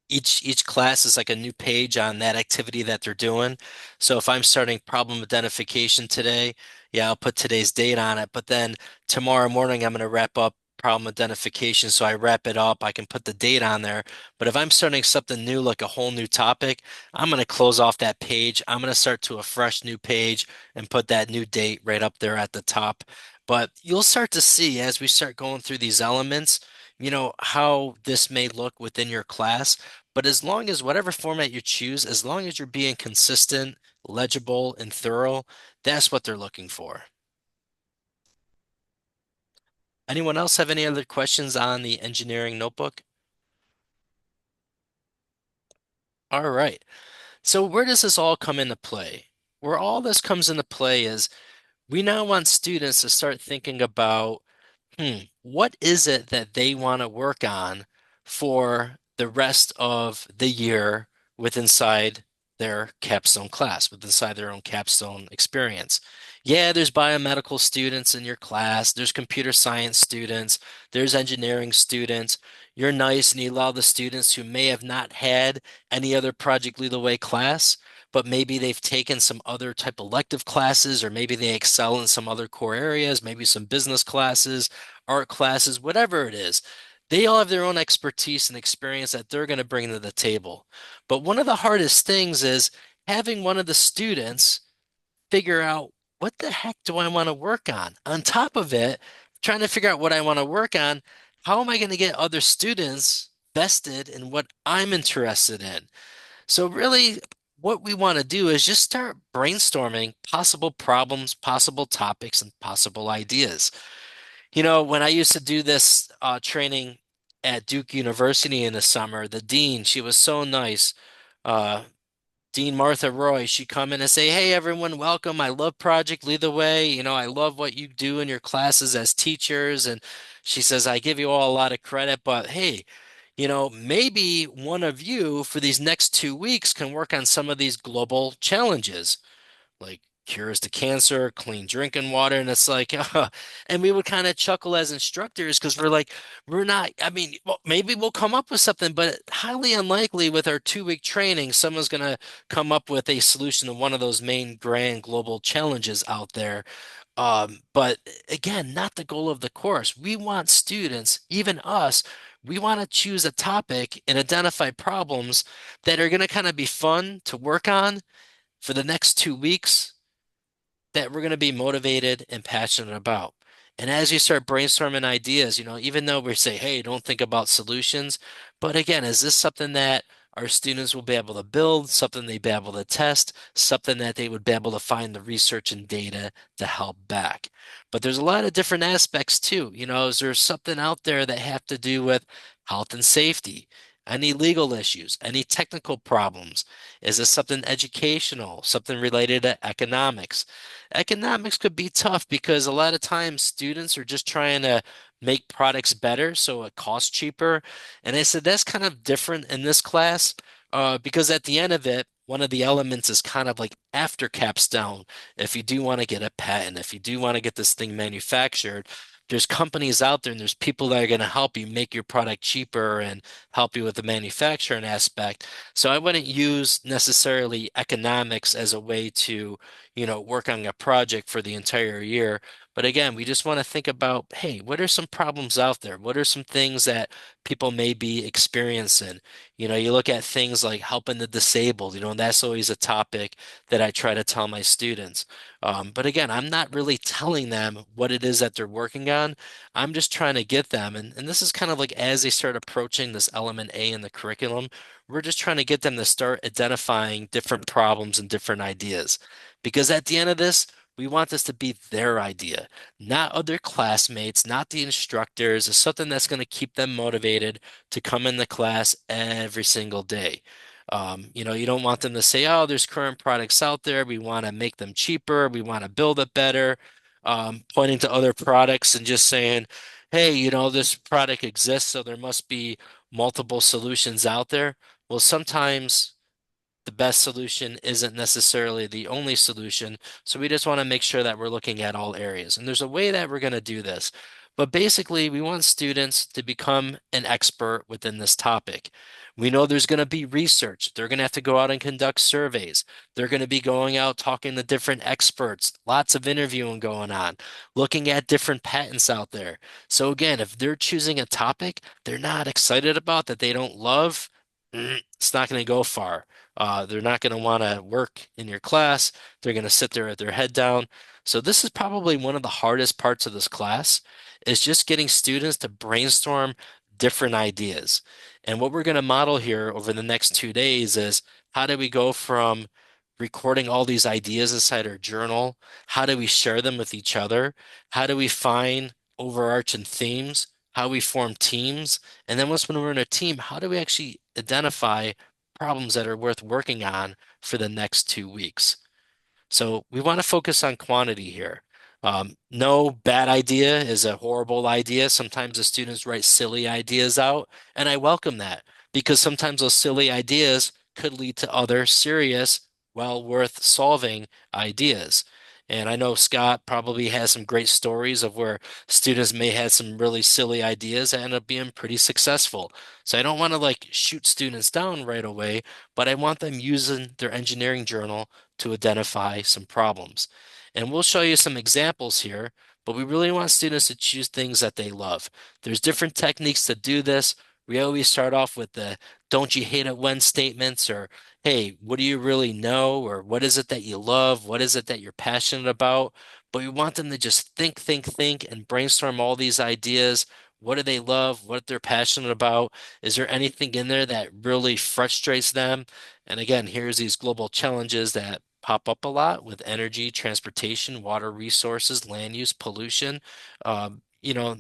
each class is like a new page on that activity that they're doing. So if I'm starting problem identification today, yeah, I'll put today's date on it. But then tomorrow morning, I'm going to wrap up problem identification. So I wrap it up. I can put the date on there. But if I'm starting something new, like a whole new topic, I'm going to close off that page. I'm going to start to a fresh new page and put that new date right up there at the top. But you'll start to see as we start going through these elements, how this may look within your class. But as long as whatever format you choose, as long as you're being consistent, legible, and thorough, that's what they're looking for. Anyone else have any other questions on the engineering notebook? All right. So where does this all come into play? Where all this comes into play is we now want students to start thinking about, what is it that they want to work on for the rest of the year with inside their capstone class, with inside their own capstone experience. Yeah, there's biomedical students in your class, there's computer science students, there's engineering students. You're nice and you allow the students who may have not had any other Project Lead the Way class, but maybe they've taken some other type of elective classes, or maybe they excel in some other core areas, maybe some business classes, art classes, whatever it is. They all have their own expertise and experience that they're going to bring to the table. But one of the hardest things is having one of the students figure out, what the heck do I want to work on? On top of it, trying to figure out what I want to work on, how am I going to get other students vested in what I'm interested in? So really, what we want to do is just start brainstorming possible problems, possible topics, and possible ideas. When I used to do this training at Duke University in the summer, the dean, she was so nice. Uh, Dean Martha Roy, she'd come in and say, "Hey, everyone, welcome. I love Project Lead the Way. I love what you do in your classes as teachers." And she says, "I give you all a lot of credit, but hey, maybe one of you for these next 2 weeks can work on some of these global challenges, like cures to cancer, clean drinking water." And it's like, and we would kind of chuckle as instructors because we're like, we're not, I mean, well, maybe we'll come up with something, but highly unlikely with our 2 week training, someone's going to come up with a solution to one of those main grand global challenges out there. But again, not the goal of the course. We want students, even us, we want to choose a topic and identify problems that are going to kind of be fun to work on for the next 2 weeks, that we're going to be motivated and passionate about. And as you start brainstorming ideas, even though we say, hey, don't think about solutions, but again, is this something that our students will be able to build, something they'd be able to test, something that they would be able to find the research and data to help back? But there's a lot of different aspects too. Is there something out there that have to do with health and safety? Any legal issues, any technical problems? Is this something educational, something related to economics? Economics could be tough because a lot of times students are just trying to make products better so it costs cheaper. And I said that's kind of different in this class, because at the end of it, one of the elements is kind of like after capstone. If you do want to get a patent, if you do want to get this thing manufactured, there's companies out there and there's people that are going to help you make your product cheaper and help you with the manufacturing aspect. So I wouldn't use necessarily economics as a way to work on a project for the entire year. But again, we just want to think about, hey, what are some problems out there? What are some things that people may be experiencing? You look at things like helping the disabled, and that's always a topic that I try to tell my students. But again, I'm not really telling them what it is that they're working on. I'm just trying to get them, and this is kind of like as they start approaching this element A in the curriculum, we're just trying to get them to start identifying different problems and different ideas. Because at the end of this, we want this to be their idea, not other classmates, not the instructors. It's something that's going to keep them motivated to come in the class every single day. You don't want them to say, oh, there's current products out there. We want to make them cheaper. We want to build it better. Pointing to other products and just saying, hey, this product exists, so there must be multiple solutions out there. Well, sometimes the best solution isn't necessarily the only solution. So we just want to make sure that we're looking at all areas. And there's a way that we're going to do this. But basically, we want students to become an expert within this topic. We know there's going to be research. They're going to have to go out and conduct surveys. They're going to be going out talking to different experts, lots of interviewing going on, looking at different patents out there. So again, if they're choosing a topic they're not excited about, that they don't love, it's not going to go far. They're not going to want to work in your class. They're going to sit there with their head down. So this is probably one of the hardest parts of this class, is just getting students to brainstorm different ideas. And what we're going to model here over the next 2 days is, how do we go from recording all these ideas inside our journal? How do we share them with each other? How do we find overarching themes? How we form teams? And then once when we're in a team, how do we actually identify problems that are worth working on for the next 2 weeks? So we want to focus on quantity here. No bad idea is a horrible idea. Sometimes the students write silly ideas out, and I welcome that, because sometimes those silly ideas could lead to other serious, well worth solving ideas. And I know Scott probably has some great stories of where students may have some really silly ideas that end up being pretty successful. So I don't want to like shoot students down right away, but I want them using their engineering journal to identify some problems. And we'll show you some examples here, but we really want students to choose things that they love. There's different techniques to do this. We always start off with the don't you hate it when statements, or hey, what do you really know? Or what is it that you love? What is it that you're passionate about? But we want them to just think, and brainstorm all these ideas. What do they love? What they're passionate about? Is there anything in there that really frustrates them? And again, here's these global challenges that pop up a lot with energy, transportation, water resources, land use, pollution. You know,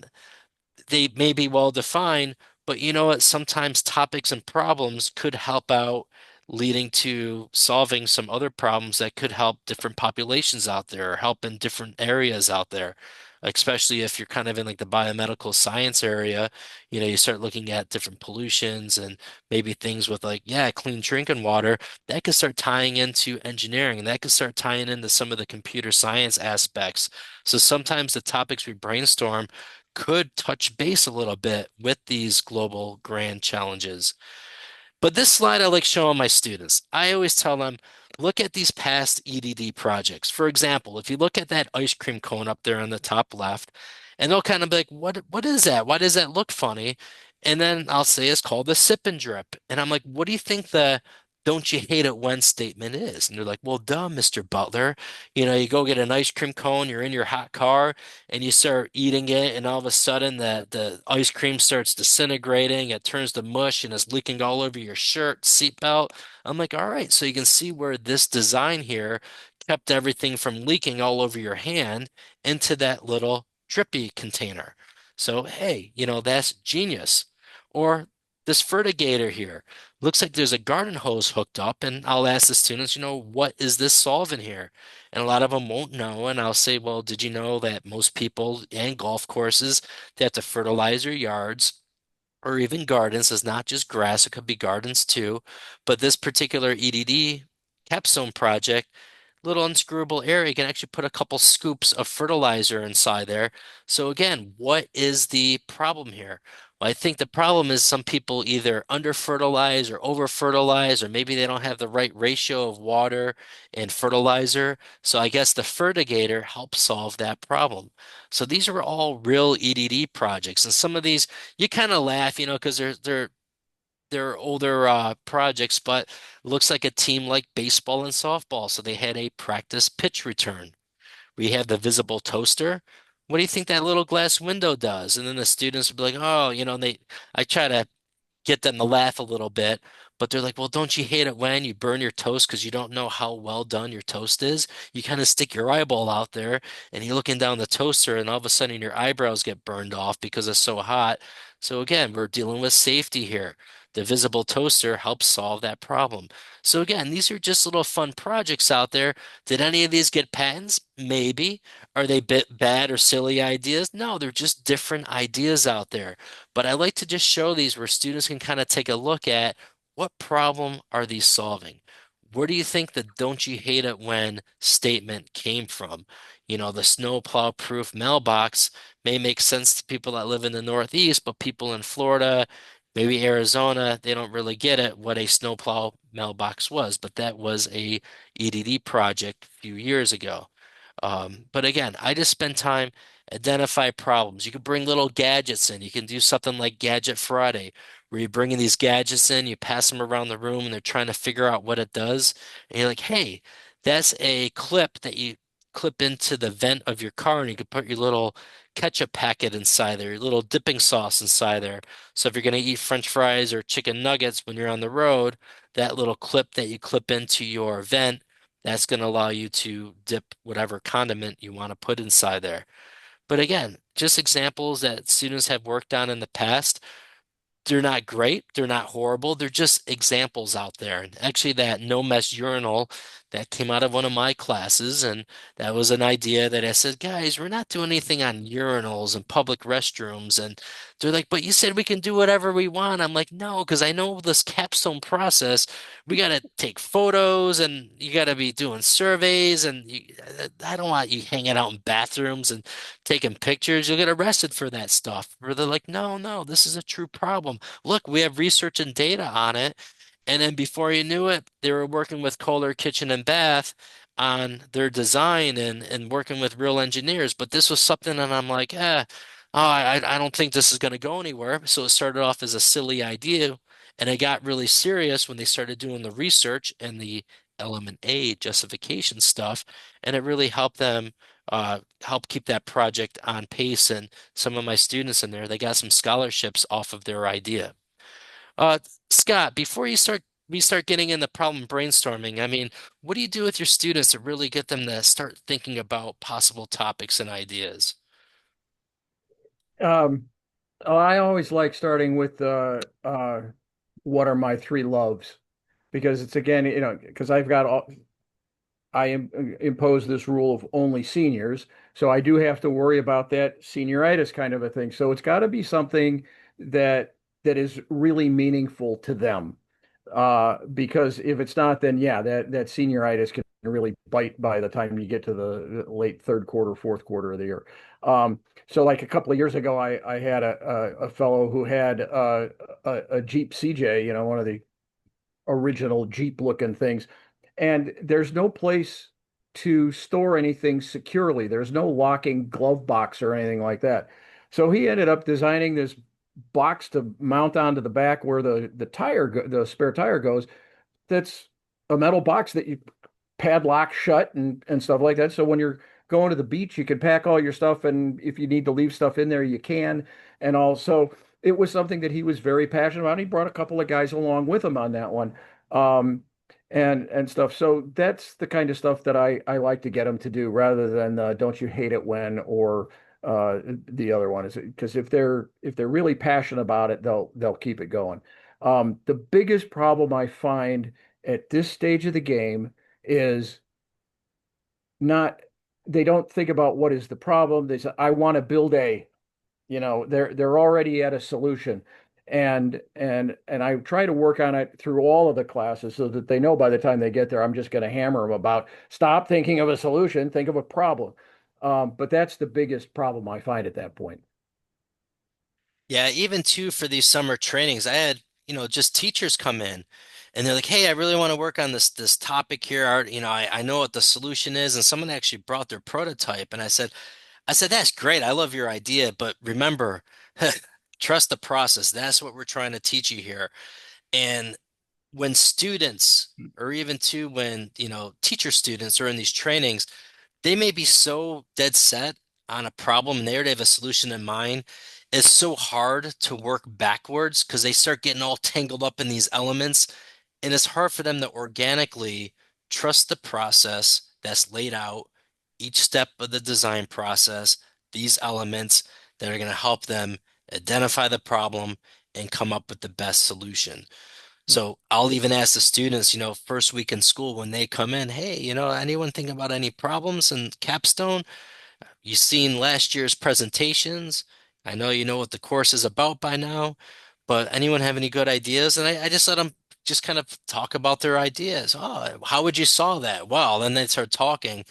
they may be well defined, but you know what? Sometimes topics and problems could help out, leading to solving some other problems that could help different populations out there or help in different areas out there. Especially if you're kind of in like the biomedical science area, you start looking at different pollutions and maybe things with like, yeah, clean drinking water, that could start tying into engineering and that could start tying into some of the computer science aspects. So sometimes the topics we brainstorm could touch base a little bit with these global grand challenges. But this slide I like showing my students. I always tell them, look at these past EDD projects. For example, if you look at that ice cream cone up there on the top left, and they'll kind of be like, what is that? Why does that look funny? And then I'll say it's called the sip and drip. And I'm like, what do you think the don't you hate it when statement is? And they're like, well, duh, Mr. Butler. You go get an ice cream cone, you're in your hot car, and you start eating it, and all of a sudden the ice cream starts disintegrating, it turns to mush and is leaking all over your shirt, seatbelt. I'm like, all right, so you can see where this design here kept everything from leaking all over your hand into that little drippy container. So, hey, that's genius. Or this fertigator here. Looks like there's a garden hose hooked up, and I'll ask the students, what is this solving here? And a lot of them won't know. And I'll say, well, did you know that most people and golf courses, they have to fertilize your yards or even gardens? It's not just grass, it could be gardens too. But this particular EDD capstone project, little unscrewable area, you can actually put a couple scoops of fertilizer inside there. So again, what is the problem here? Well, I think the problem is some people either under fertilize or over fertilize, or maybe they don't have the right ratio of water and fertilizer. So I guess the fertigator helps solve that problem. So these are all real EDD projects, and some of these you kind of laugh, because they're older projects, but looks like a team like baseball and softball. So they had a practice pitch return. We have the visible toaster. What do you think that little glass window does? And then the students would be like, oh, I try to get them to laugh a little bit, but they're like, well, don't you hate it when you burn your toast because you don't know how well done your toast is? You kind of stick your eyeball out there and you're looking down the toaster, and all of a sudden your eyebrows get burned off because it's so hot. So again, we're dealing with safety here. The visible toaster helps solve that problem. So again, these are just little fun projects out there. Did any of these get patents? Maybe. Are they bit bad or silly ideas? No, they're just different ideas out there. But I like to just show these where students can kind of take a look at what problem are these solving? Where do you think the don't you hate it when statement came from? The snowplow proof mailbox may make sense to people that live in the Northeast, but people in Florida, maybe Arizona, they don't really get it what a snowplow mailbox was. But that was a EDD project a few years ago. But again, I just spend time identify problems. You could bring little gadgets in. You can do something like Gadget Friday, where you bring in these gadgets in, you pass them around the room, and they're trying to figure out what it does. And you're like, hey, that's a clip that you clip into the vent of your car, and you could put your little ketchup packet inside there, your little dipping sauce inside there. So if you're going to eat French fries or chicken nuggets when you're on the road, that little clip that you clip into your vent, that's going to allow you to dip whatever condiment you want to put inside there. But again, just examples that students have worked on in the past. They're not great, they're not horrible, they're just examples out there. And actually, that no mess urinal that came out of one of my classes, and that was an idea that I said, guys, we're not doing anything on urinals and public restrooms. And they're like, but you said we can do whatever we want. I'm like, no, because I know this capstone process. We got to take photos and you got to be doing surveys. And I don't want you hanging out in bathrooms and taking pictures. You'll get arrested for that stuff. Where they're like, no, no, this is a true problem. Look, we have research and data on it. And then before you knew it, they were working with Kohler Kitchen and Bath on their design and working with real engineers. But this was something that I'm like, oh, I don't think this is going to go anywhere. So it started off as a silly idea, and it got really serious when they started doing the research and the element A justification stuff, and it really helped them help keep that project on pace. And some of my students in there, they got some scholarships off of their idea. Uh, Scott, before we start getting into problem brainstorming, I mean, what do you do with your students to really get them to start thinking about possible topics and ideas? Um, oh, I always like starting with what are my three loves? Because it's again, because impose this rule of only seniors, so I do have to worry about that senioritis kind of a thing. So it's got to be something that is really meaningful to them. Because if it's not, then yeah, that senioritis can really bite by the time you get to the late third quarter, fourth quarter of the year. So like a couple of years ago, I had a fellow who had a Jeep CJ, one of the original Jeep looking things. And there's no place to store anything securely. There's no locking glove box or anything like that. So he ended up designing this box to mount onto the back where the spare tire goes. That's a metal box that you padlock shut and stuff like that. So when you're going to the beach, you can pack all your stuff, and if you need to leave stuff in there, you can. And also, it was something that he was very passionate about. He brought a couple of guys along with him on that one, um, and stuff. So that's the kind of stuff that I like to get them to do, rather than "Don't you hate it when" or the other one is because if they're really passionate about it, they'll keep it going. The biggest problem I find at this stage of the game is not they don't think about what is the problem. They say, I want to build they're already at a solution. And I try to work on it through all of the classes so that they know by the time they get there, I'm just going to hammer them about stop thinking of a solution, think of a problem. But that's the biggest problem I find at that point. Yeah, even too for these summer trainings, I had, just teachers come in and they're like, "Hey, I really want to work on this topic here. I know what the solution is." And someone actually brought their prototype and I said, "That's great. I love your idea, but remember, trust the process. That's what we're trying to teach you here." And when students, or even too when, teacher students are in these trainings, they may be so dead set on a problem and they already have a solution in mind. It's so hard to work backwards because they start getting all tangled up in these elements. And it's hard for them to organically trust the process that's laid out, each step of the design process, these elements that are going to help them identify the problem and come up with the best solution. So I'll even ask the students, first week in school when they come in, hey, anyone think about any problems in Capstone? You've seen last year's presentations. I know you know what the course is about by now, but anyone have any good ideas? And I just let them just kind of talk about their ideas. Oh, how would you solve that? Well, then they start talking.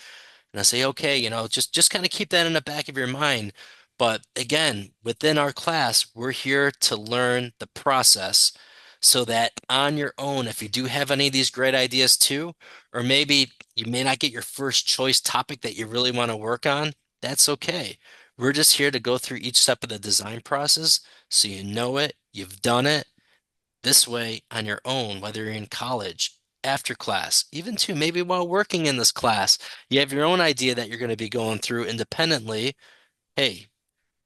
And I say, okay, just kind of keep that in the back of your mind. But again, within our class, we're here to learn the process so that on your own, if you do have any of these great ideas too, or maybe you may not get your first choice topic that you really want to work on, that's okay. We're just here to go through each step of the design process so you know it, you've done it, this way, on your own, whether you're in college, after class, even too, maybe while working in this class, you have your own idea that you're going to be going through independently. Hey,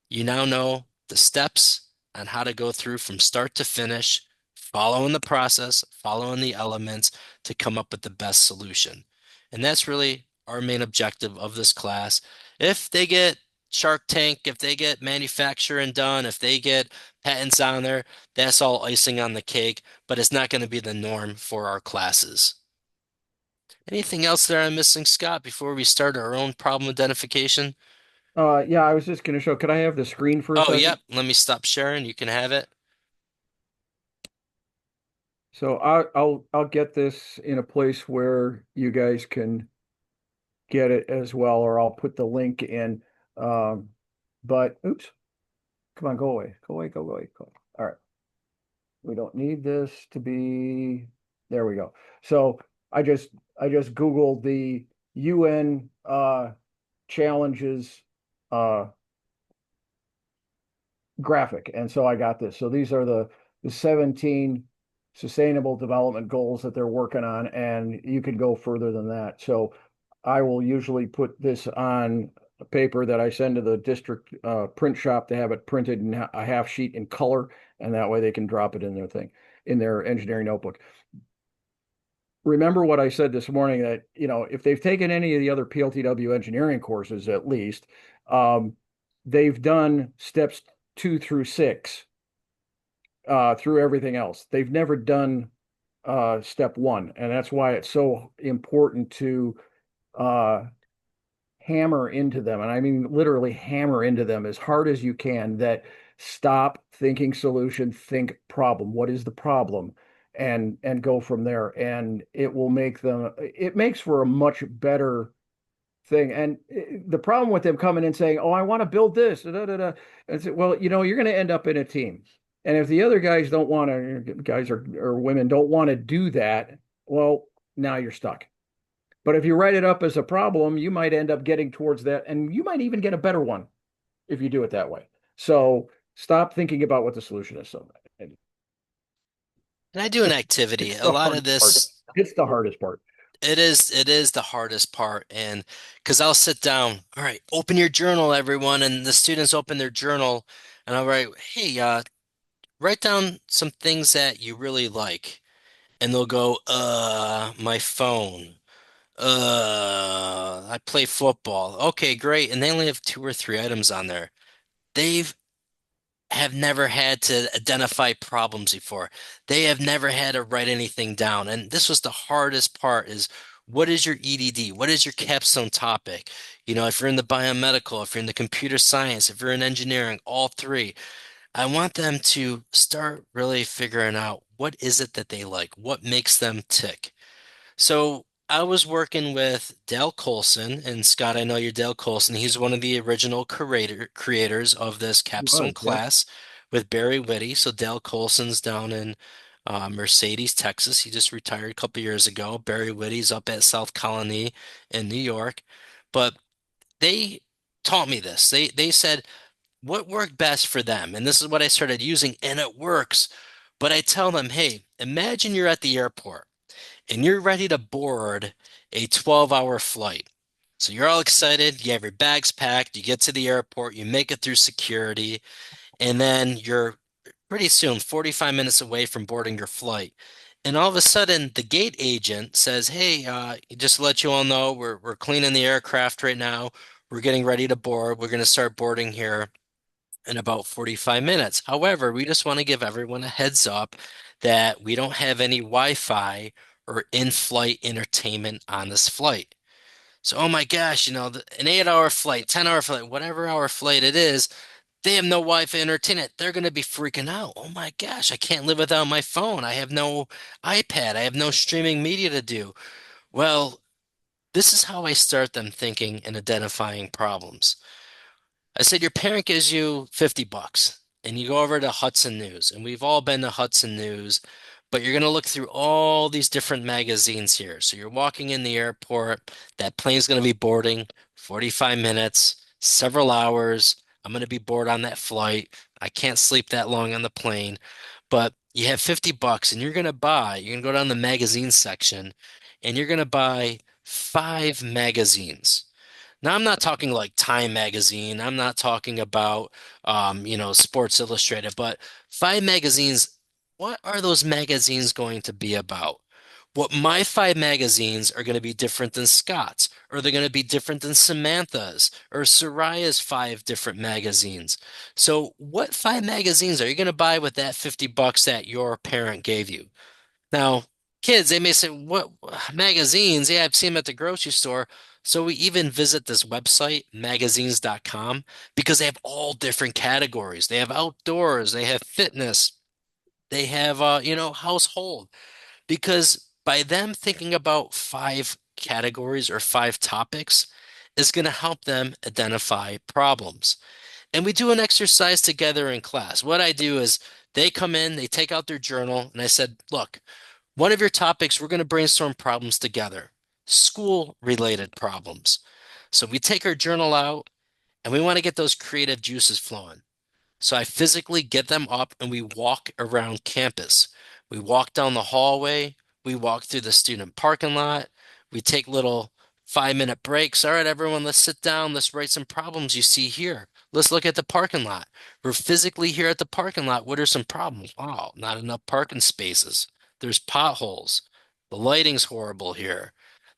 you now know the steps on how to go through from start to finish, following the process, following the elements to come up with the best solution. And that's really our main objective of this class. If they get Shark Tank, if they get manufacturing done, if they get patents on there, that's all icing on the cake, but it's not going to be the norm for our classes. Anything else there I'm missing, Scott, before we start our own problem identification? Yeah, I was just going to show. Could I have the screen for a Oh, second? yep. Let me stop sharing. You can have it. So I'll get this in a place where you guys can get it as well, or I'll put the link in. Um, but oops, come on, go away, go away, go away, go away. All right, we don't need this to be. There we go. So I just I just Googled the UN challenges uh graphic. And so I got this. So these are the 17 sustainable development goals that they're working on, and you could go further than that. So I will usually put this on a paper that I send to the district print shop to have it printed in a half sheet in color, and that way they can drop it in their thing, in their engineering notebook. Remember what I said this morning that, if they've taken any of the other PLTW engineering courses, at least, um, they've done steps 2 through 6 through everything else. They've never done step 1, and that's why it's so important to uh, hammer into them, and I mean literally hammer into them as hard as you can, that stop thinking solution, think problem. What is the problem? And go from there. And it makes for a much better thing. And the problem with them coming in saying, "Oh, I want to build this," da, da, da, da. And say, well, you're going to end up in a team. And if the other guys don't want to, guys or women don't want to do that, well, now you're stuck. But if you write it up as a problem, you might end up getting towards that, and you might even get a better one if you do it that way. So stop thinking about what the solution is. So And I do an activity. it's A the lot of hardest part. this, It's the hardest part. it is the hardest part. And because I'll sit down, all right, open your journal, everyone. And the students open their journal and I'll write, hey, write down some things that you really like. And they'll go, my phone. I play football. Okay, great. And they only have 2 or 3 items on there. They've have never had to identify problems before. They have never had to write anything down. And this was the hardest part is what is your EDD? What is your capstone topic? If you're in the biomedical, if you're in the computer science, if you're in engineering, all three, I want them to start really figuring out what is it that they like? What makes them tick? So I was working with Dale Colson, and Scott, I know you're Dale Colson. He's one of the original creators of this It capstone was, yep. class with Barry Whitty. So Dale Colson's down in Mercedes, Texas. He just retired a couple years ago. Barry Whitty's up at South Colony in New York. But they taught me this. They said what worked best for them, and this is what I started using, and it works. But I tell them, hey, imagine you're at the airport and you're ready to board a 12-hour flight. So you're all excited, you have your bags packed, you get to the airport, you make it through security, and then you're pretty soon 45 minutes away from boarding your flight. And all of a sudden, the gate agent says, hey, just to let you all know, we're cleaning the aircraft right now. We're getting ready to board. We're going to start boarding here in about 45 minutes. However, we just want to give everyone a heads up that we don't have any Wi-Fi or in-flight entertainment on this flight. So, oh my gosh, an 8-hour flight, 10-hour flight, whatever hour flight it is, they have no Wi-Fi entertainment. They're going to be freaking out. Oh my gosh, I can't live without my phone. I have no iPad. I have no streaming media to do. Well, this is how I start them thinking and identifying problems. I said, your parent gives you 50 bucks and you go over to Hudson News, and we've all been to Hudson News, but you're going to look through all these different magazines here. So you're walking in the airport, that plane's going to be boarding 45 minutes, several hours. I'm going to be bored on that flight. I can't sleep that long on the plane, but you have 50 bucks and you're going to go down the magazine section and you're going to buy 5 magazines. Now, I'm not talking like Time magazine. I'm not talking about, Sports Illustrated, but 5 magazines. What are those magazines going to be about? What my 5 magazines are going to be different than Scott's, or they're going to be different than Samantha's, or Soraya's 5 different magazines. So, what 5 magazines are you going to buy with that 50 bucks that your parent gave you? Now, kids, they may say, what magazines? Yeah, I've seen them at the grocery store. So we even visit this website, magazines.com, because they have all different categories. They have outdoors, they have fitness, they have household. Because by them thinking about five categories or five topics is going to help them identify problems. And we do an exercise together in class. What I do is they come in, they take out their journal, and I said, look, one of your topics, we're going to brainstorm problems together, school related problems. So we take our journal out and we want to get those creative juices flowing. So I physically get them up and we walk around campus. We walk down the hallway, we walk through the student parking lot, we take little 5-minute breaks. All right, everyone, let's sit down. Let's write some problems you see here. Let's look at the parking lot. We're physically here at the parking lot. What are some problems? Wow, not enough parking spaces. There's potholes. The lighting's horrible here.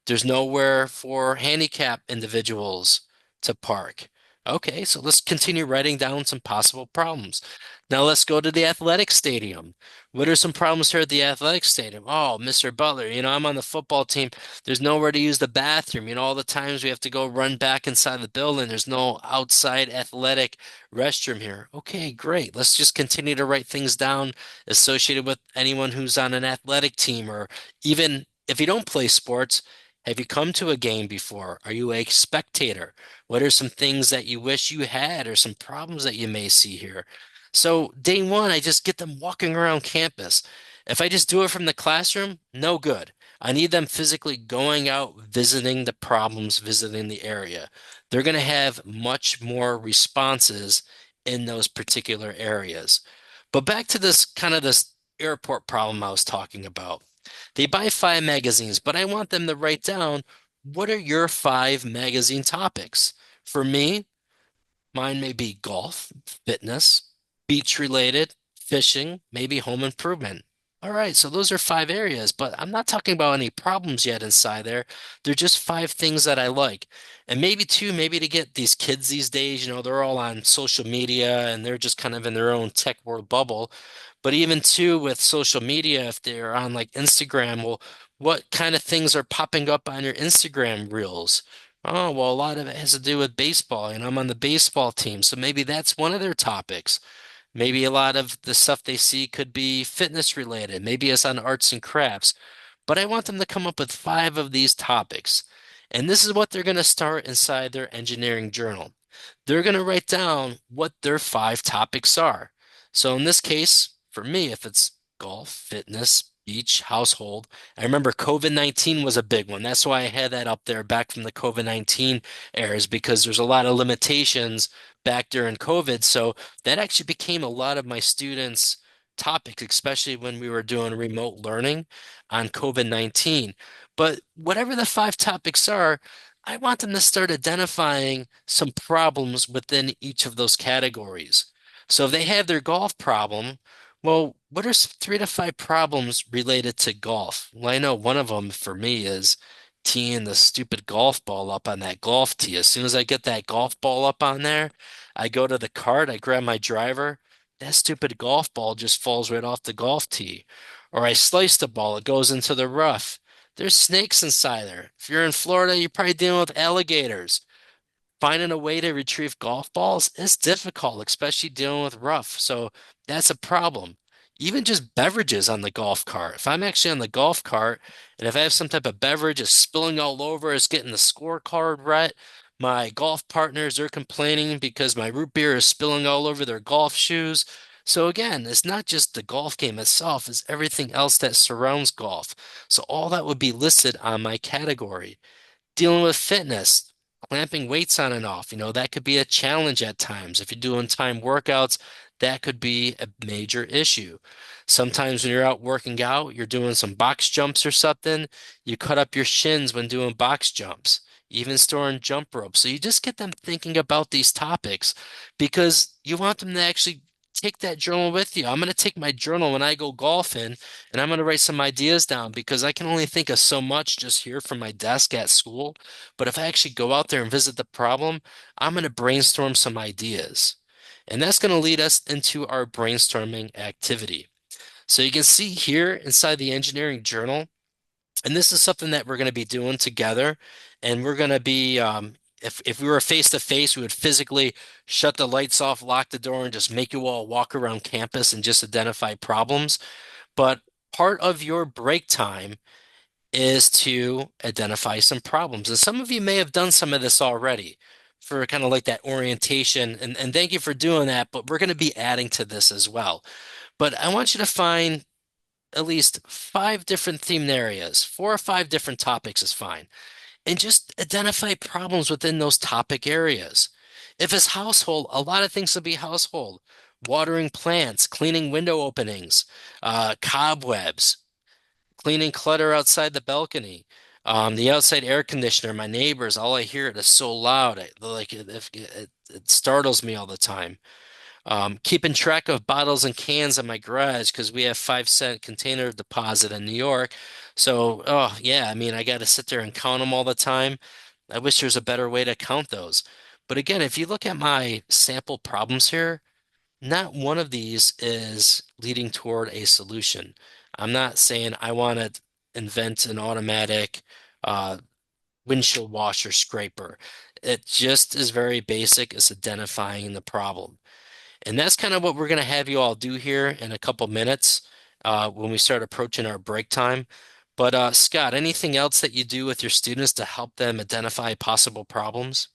There's nowhere for handicapped individuals to park. Okay, so let's continue writing down some possible problems. Now let's go to the athletic stadium. What are some problems here at the athletic stadium? Oh, Mr. Butler, I'm on the football team. There's nowhere to use the bathroom. All the times we have to go run back inside the building. There's no outside athletic restroom here. Okay, great. Let's just continue to write things down associated with anyone who's on an athletic team, or even if you don't play sports, have you come to a game before? Are you a spectator? What are some things that you wish you had or some problems that you may see here? So day one, I just get them walking around campus. If I just do it from the classroom, no good. I need them physically going out, visiting the problems, visiting the area. They're going to have much more responses in those particular areas. But back to this airport problem I was talking about. They buy five magazines, but I want them to write down, what are your five magazine topics? For me, mine may be golf, fitness, beach related, fishing, maybe home improvement. All right, so those are five areas, but I'm not talking about any problems yet inside there. They're just five things that I like. And maybe two, maybe to get these kids these days, they're all on social media and they're just kind of in their own tech world bubble. But even too with social media, if they're on like Instagram, well, what kind of things are popping up on your Instagram reels? Oh, well, a lot of it has to do with baseball, and I'm on the baseball team, so maybe that's one of their topics. Maybe a lot of the stuff they see could be fitness related. Maybe it's on arts and crafts. But I want them to come up with five of these topics. And this is what they're going to start inside their engineering journal. They're going to write down what their five topics are. So in this case, for me, if it's golf, fitness, beach, household, I remember COVID-19 was a big one. That's why I had that up there back from the COVID-19 eras, because there's a lot of limitations back during COVID. So that actually became a lot of my students' topics, especially when we were doing remote learning on COVID-19. But whatever the five topics are, I want them to start identifying some problems within each of those categories. So if they have their golf problem, well, what are some 3 to 5 problems related to golf? Well, I know one of them for me is teeing the stupid golf ball up on that golf tee. As soon as I get that golf ball up on there, I go to the cart, I grab my driver, that stupid golf ball just falls right off the golf tee. Or I slice the ball, it goes into the rough. There's snakes inside there. If you're in Florida, you're probably dealing with alligators. Finding a way to retrieve golf balls is difficult, especially dealing with rough. So that's a problem. Even just beverages on the golf cart. If I'm actually on the golf cart and if I have some type of beverage is spilling all over, it's getting the scorecard right. My golf partners are complaining because my root beer is spilling all over their golf shoes. So again, it's not just the golf game itself, it's everything else that surrounds golf. So all that would be listed on my category. Dealing with fitness, clamping weights on and off, that could be a challenge at times. If you're doing time workouts, that could be a major issue. Sometimes when you're out working out, you're doing some box jumps or something, you cut up your shins when doing box jumps, even storing jump ropes. So you just get them thinking about these topics because you want them to actually take that journal with you. I'm going to take my journal when I go golfing and I'm going to write some ideas down because I can only think of so much just here from my desk at school. But if I actually go out there and visit the problem, I'm going to brainstorm some ideas. And that's going to lead us into our brainstorming activity. So you can see here inside the engineering journal, and this is something that we're going to be doing together. And we're going to be, if we were face to face, we would physically shut the lights off, lock the door, and just make you all walk around campus and just identify problems. But part of your break time is to identify some problems. And some of you may have done some of this already for kind of like that orientation. And thank you for doing that. But we're going to be adding to this as well. But I want you to find at least five different themed areas. Four or five different topics is fine. And just identify problems within those topic areas. If it's household, a lot of things will be household. Watering plants, cleaning window openings, cobwebs, cleaning clutter outside the balcony. The outside air conditioner, my neighbors, all I hear it is so loud. It startles me all the time. Keeping track of bottles and cans in my garage because we have 5 cent container deposit in New York. So, oh yeah, I mean, I got to sit there and count them all the time. I wish there's a better way to count those. But again, if you look at my sample problems here, not one of these is leading toward a solution. I'm not saying I want to invent an automatic uh, windshield washer scraper. It just is very basic. It's identifying the problem. And that's kind of what we're going to have you all do here in a couple minutes when we start approaching our break time. But Scott, anything else that you do with your students to help them identify possible problems?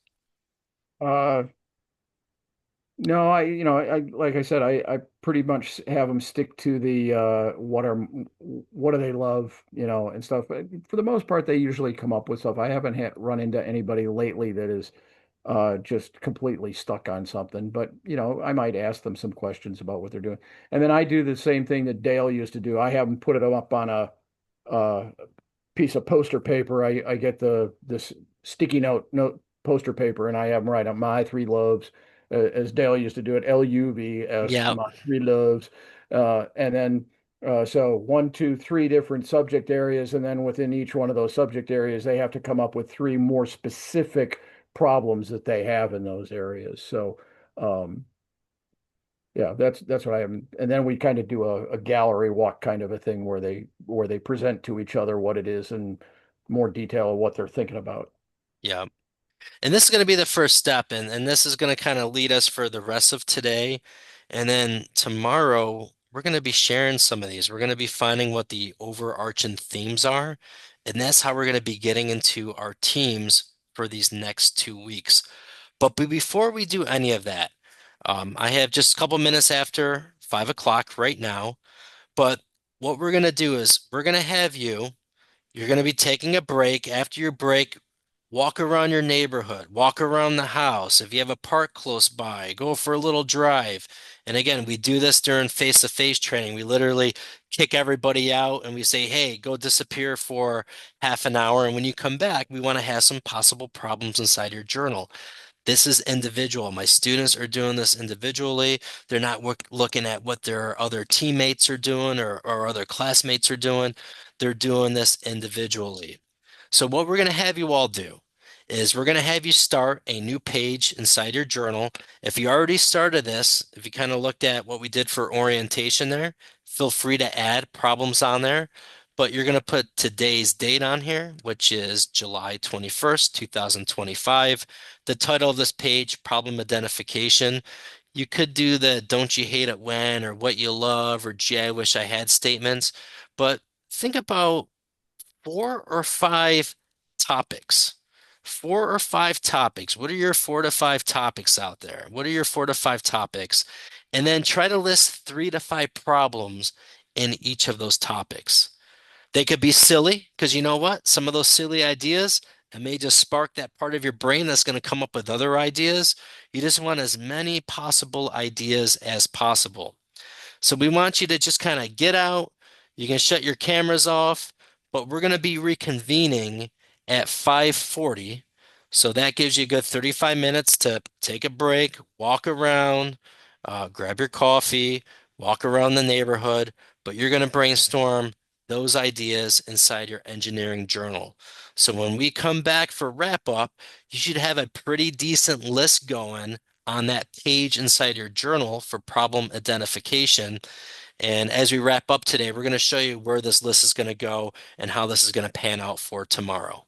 Uh, no, like I said, I pretty much have them stick to the what do they love, and stuff. But for the most part, they usually come up with stuff. I haven't run into anybody lately that is just completely stuck on something. But I might ask them some questions about what they're doing, and then I do the same thing that Dale used to do. I have them put it up on a piece of poster paper. I get this sticky note poster paper, and I have them write on my three loves, as Dale used to do it, LUVS, Yeah, my three loves, and then so one, two, three different subject areas, and then within each one of those subject areas, they have to come up with three more specific problems that they have in those areas. So um, yeah, that's what I am. And then we kind of do a gallery walk kind of a thing where they present to each other what it is and more detail of what they're thinking about. yeah. And this is going to be the first step, and this is going to kind of lead us for the rest of today. And then tomorrow, we're going to be sharing some of these. We're going to be finding what the overarching themes are, and that's how we're going to be getting into our teams for these next 2 weeks. But before we do any of that, I have just a couple minutes after 5 o'clock right now. But what we're going to do is we're going to have you. You're going to be taking a break. After your break, walk around your neighborhood, walk around the house. If you have a park close by, go for a little drive. And again, we do this during face-to-face training. We literally kick everybody out and we say, hey, go disappear for half an hour. And when you come back, we want to have some possible problems inside your journal. This is individual. My students are doing this individually. They're not looking at what their other teammates are doing or other classmates are doing. They're doing this individually. So what we're going to have you all do is we're going to have you start a new page inside your journal. If you already started this, if you kind of looked at what we did for orientation there, feel free to add problems on there. But you're going to put today's date on here, which is July 21st, 2025. The title of this page, problem identification. You could do the don't you hate it when or what you love or gee, I wish I had statements. But think about 4 or 5 topics. 4 or 5 topics. What are your 4 to 5 topics out there? What are your 4 to 5 topics? And then try to list 3 to 5 problems in each of those topics. They could be silly because you know what? Some of those silly ideas, it may just spark that part of your brain that's going to come up with other ideas. You just want as many possible ideas as possible. So we want you to just kind of get out. You can shut your cameras off, but we're going to be reconvening at 5:40. So that gives you a good 35 minutes to take a break, walk around, grab your coffee, walk around the neighborhood, but you're going to brainstorm those ideas inside your engineering journal. So when we come back for wrap up, you should have a pretty decent list going on that page inside your journal for problem identification. And as we wrap up today, we're going to show you where this list is going to go and how this is going to pan out for tomorrow.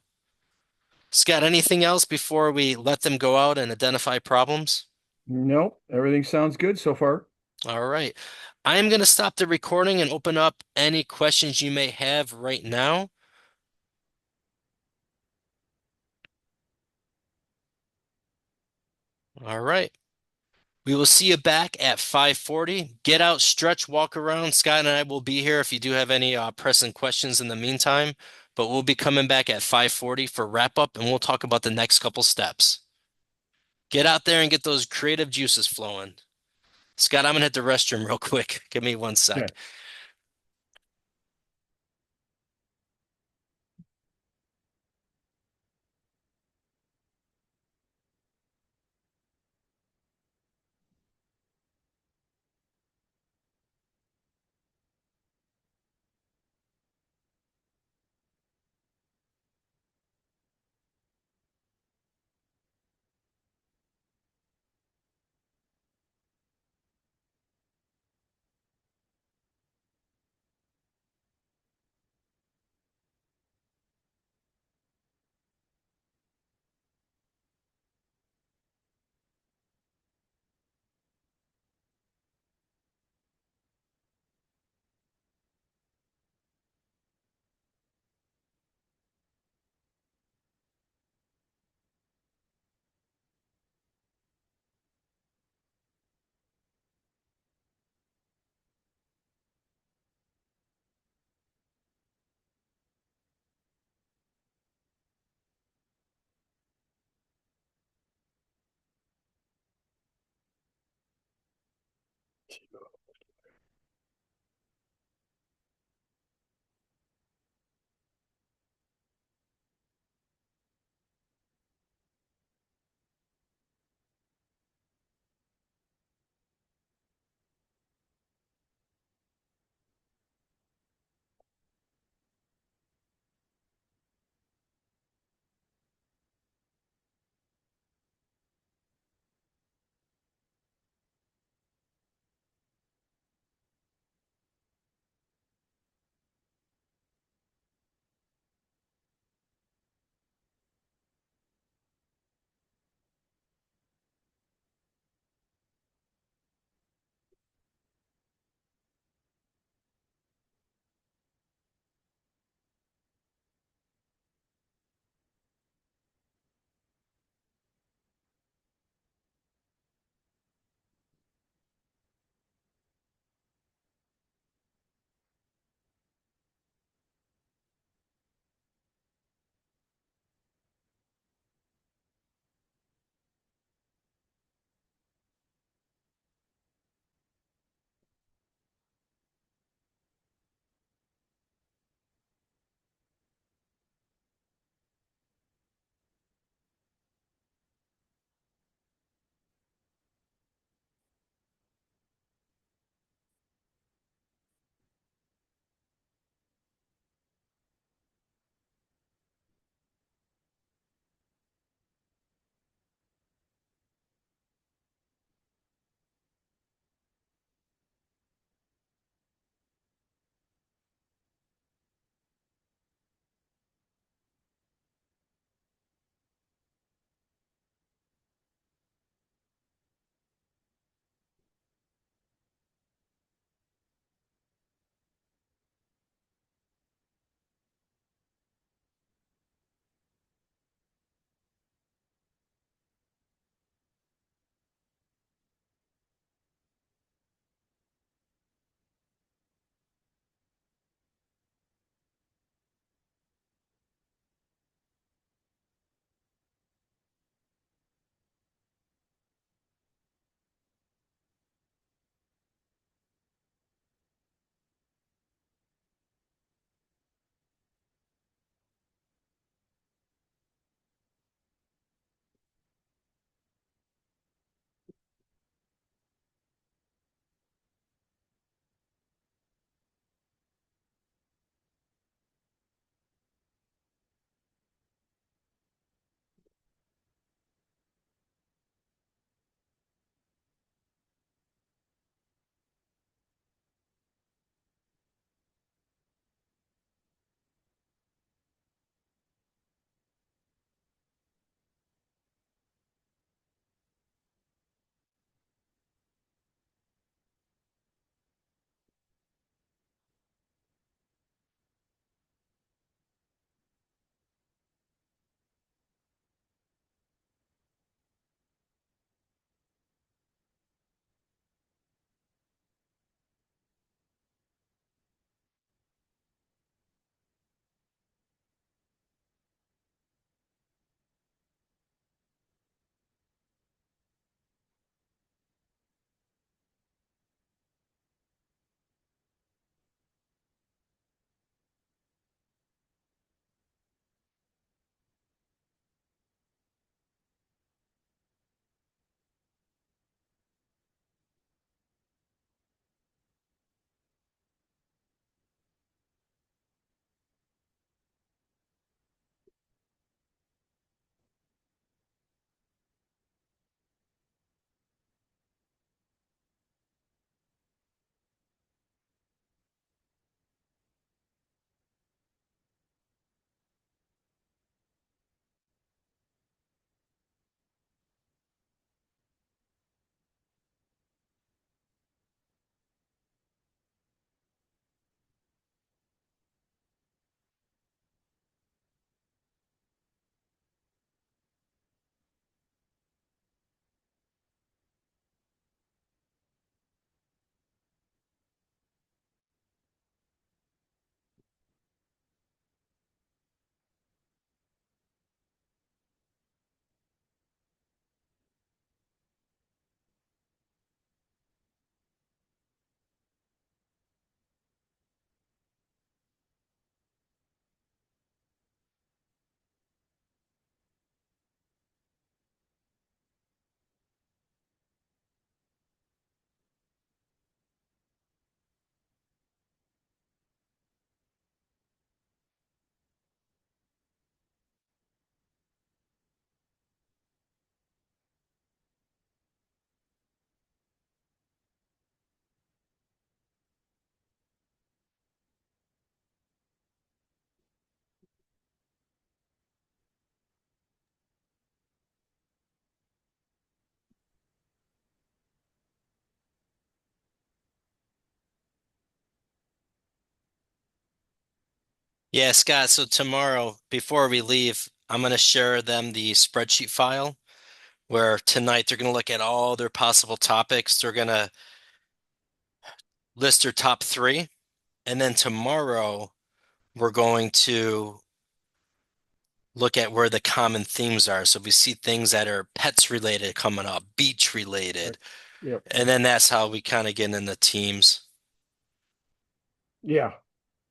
Scott, anything else before we let them go out and identify problems? Nope, everything sounds good so far. All right. I am going to stop the recording and open up any questions you may have right now. All right. We will see you back at 5:40. Get out, stretch, walk around. Scott and I will be here if you do have any pressing questions in the meantime. But we'll be coming back at 5:40 for wrap up, and we'll talk about the next couple steps. Get out there and get those creative juices flowing. Scott, I'm gonna hit the restroom real quick. Give me one Okay. sec. Yeah, Scott, so tomorrow, before we leave, I'm going to share them the spreadsheet file where tonight they're going to look at all their possible topics. They're going to list their top three. And then tomorrow, we're going to look at where the common themes are. So if we see things that are pets related coming up, beach Right. related, Yep. and then that's how we kind of get in the teams. Yeah.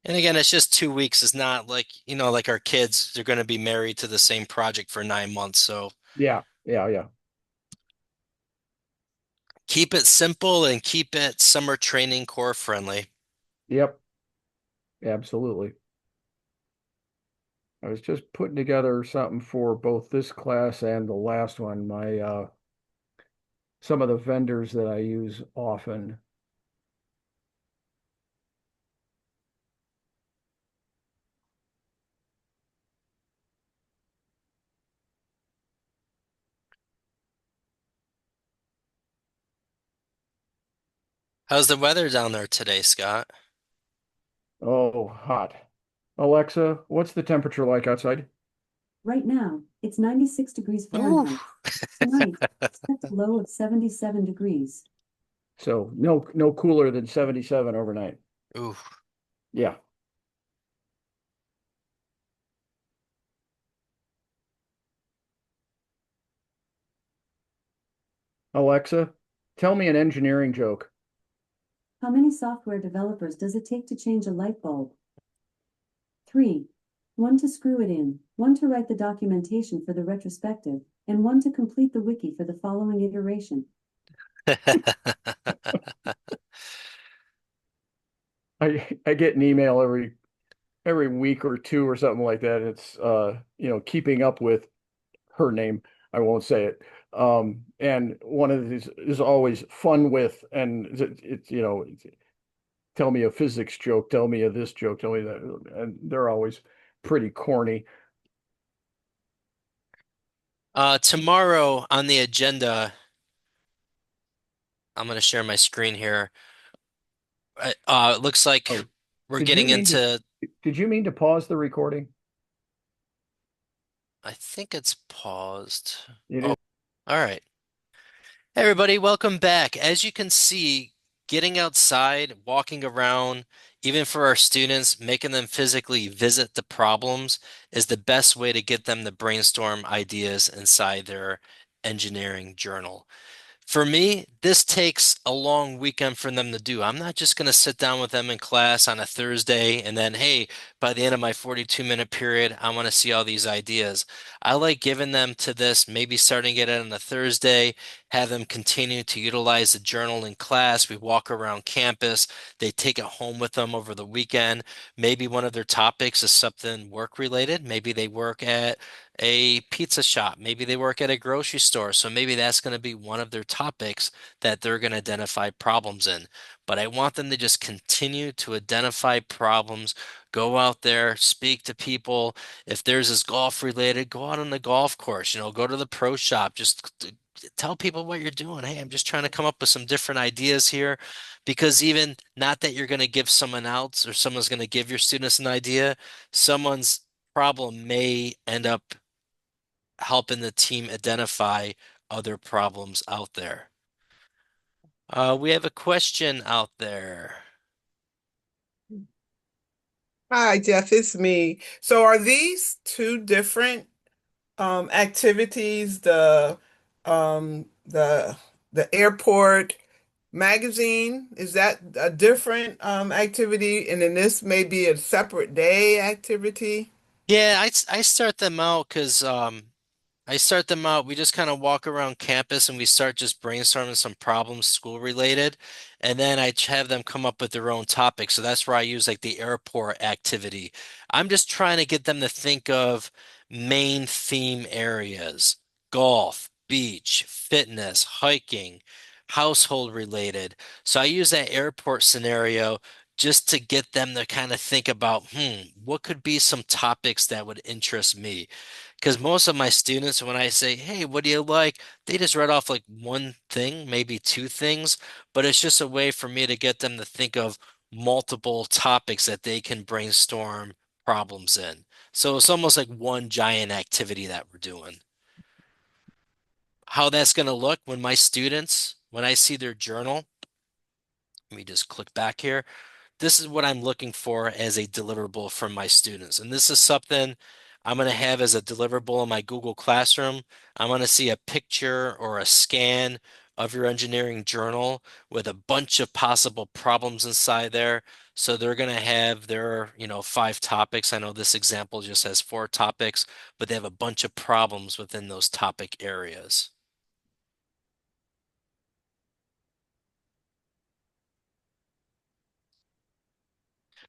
And again, it's just 2 weeks. It's not like, like our kids, they're going to be married to the same project for 9 months. So Yeah. Yeah. Yeah. keep it simple and keep it summer training core friendly. Yep. Absolutely. I was just putting together something for both this class and the last one. My some of the vendors that I use often. How's the weather down there today, Scott? Oh, hot. Alexa, what's the temperature like outside? Right now, it's 96 degrees Ooh. Fahrenheit. Tonight, expect a low of 77 degrees. So no cooler than 77 overnight. Ooh. Yeah. Alexa, tell me an engineering joke. How many software developers does it take to change a light bulb? 3. One to screw it in, one to write the documentation for the retrospective, and one to complete the wiki for the following iteration. I get an email every week or two or something like that. It's keeping up with her name. I won't say it. And one of these is always fun with, and tell me a physics joke, tell me a this joke, tell me that, and they're always pretty corny. Tomorrow on the agenda, I'm going to share my screen here. It looks like Oh, we're did you getting mean to into, did you mean to pause the recording? I think it's paused. It Oh, is. all right. Hey everybody, welcome back. As you can see, getting outside, walking around, even for our students, making them physically visit the problems is the best way to get them to brainstorm ideas inside their engineering journal. For me, this takes a long weekend for them to do. I'm not just going to sit down with them in class on a Thursday and then, hey, by the end of my 42-minute period, I want to see all these ideas. I like giving them to this, maybe starting it on a Thursday, have them continue to utilize the journal in class. We walk around campus, they take it home with them over the weekend. Maybe one of their topics is something work related. Maybe they work at a pizza shop. Maybe they work at a grocery store. So maybe that's going to be one of their topics that they're going to identify problems in. But I want them to just continue to identify problems, go out there, speak to people. If theirs is golf related, go out on the golf course, go to the pro shop, just tell people what you're doing. Hey, I'm just trying to come up with some different ideas here. Because even not that you're going to give someone else or someone's going to give your students an idea, someone's problem may end up helping the team identify other problems out there. We have a question out there. Hi, Jeff, it's me. So are these two different activities, um the the airport magazine, is that a different activity and then this may be a separate day activity? Yeah, I start them out because I start them out. We just kind of walk around campus and we start just brainstorming some problems school related. And then have them come up with their own topic. So that's where I use like the airport activity. I'm just trying to get them to think of main theme areas, golf, beach, fitness, hiking, household related. So I use that airport scenario just to get them to kind of think about, what could be some topics that would interest me? Because most of my students, when I say, hey, what do you like? They just read off like one thing, maybe two things, but it's just a way for me to get them to think of multiple topics that they can brainstorm problems in. So it's almost like one giant activity that we're doing. How that's going to look when my students, when I see their journal, let me just click back here. This is what I'm looking for as a deliverable from my students. And this is something I'm going to have as a deliverable in my Google Classroom. I'm going to see a picture or a scan of your engineering journal with a bunch of possible problems inside there. So they're going to have their, 5 topics. I know this example just has 4 topics, but they have a bunch of problems within those topic areas.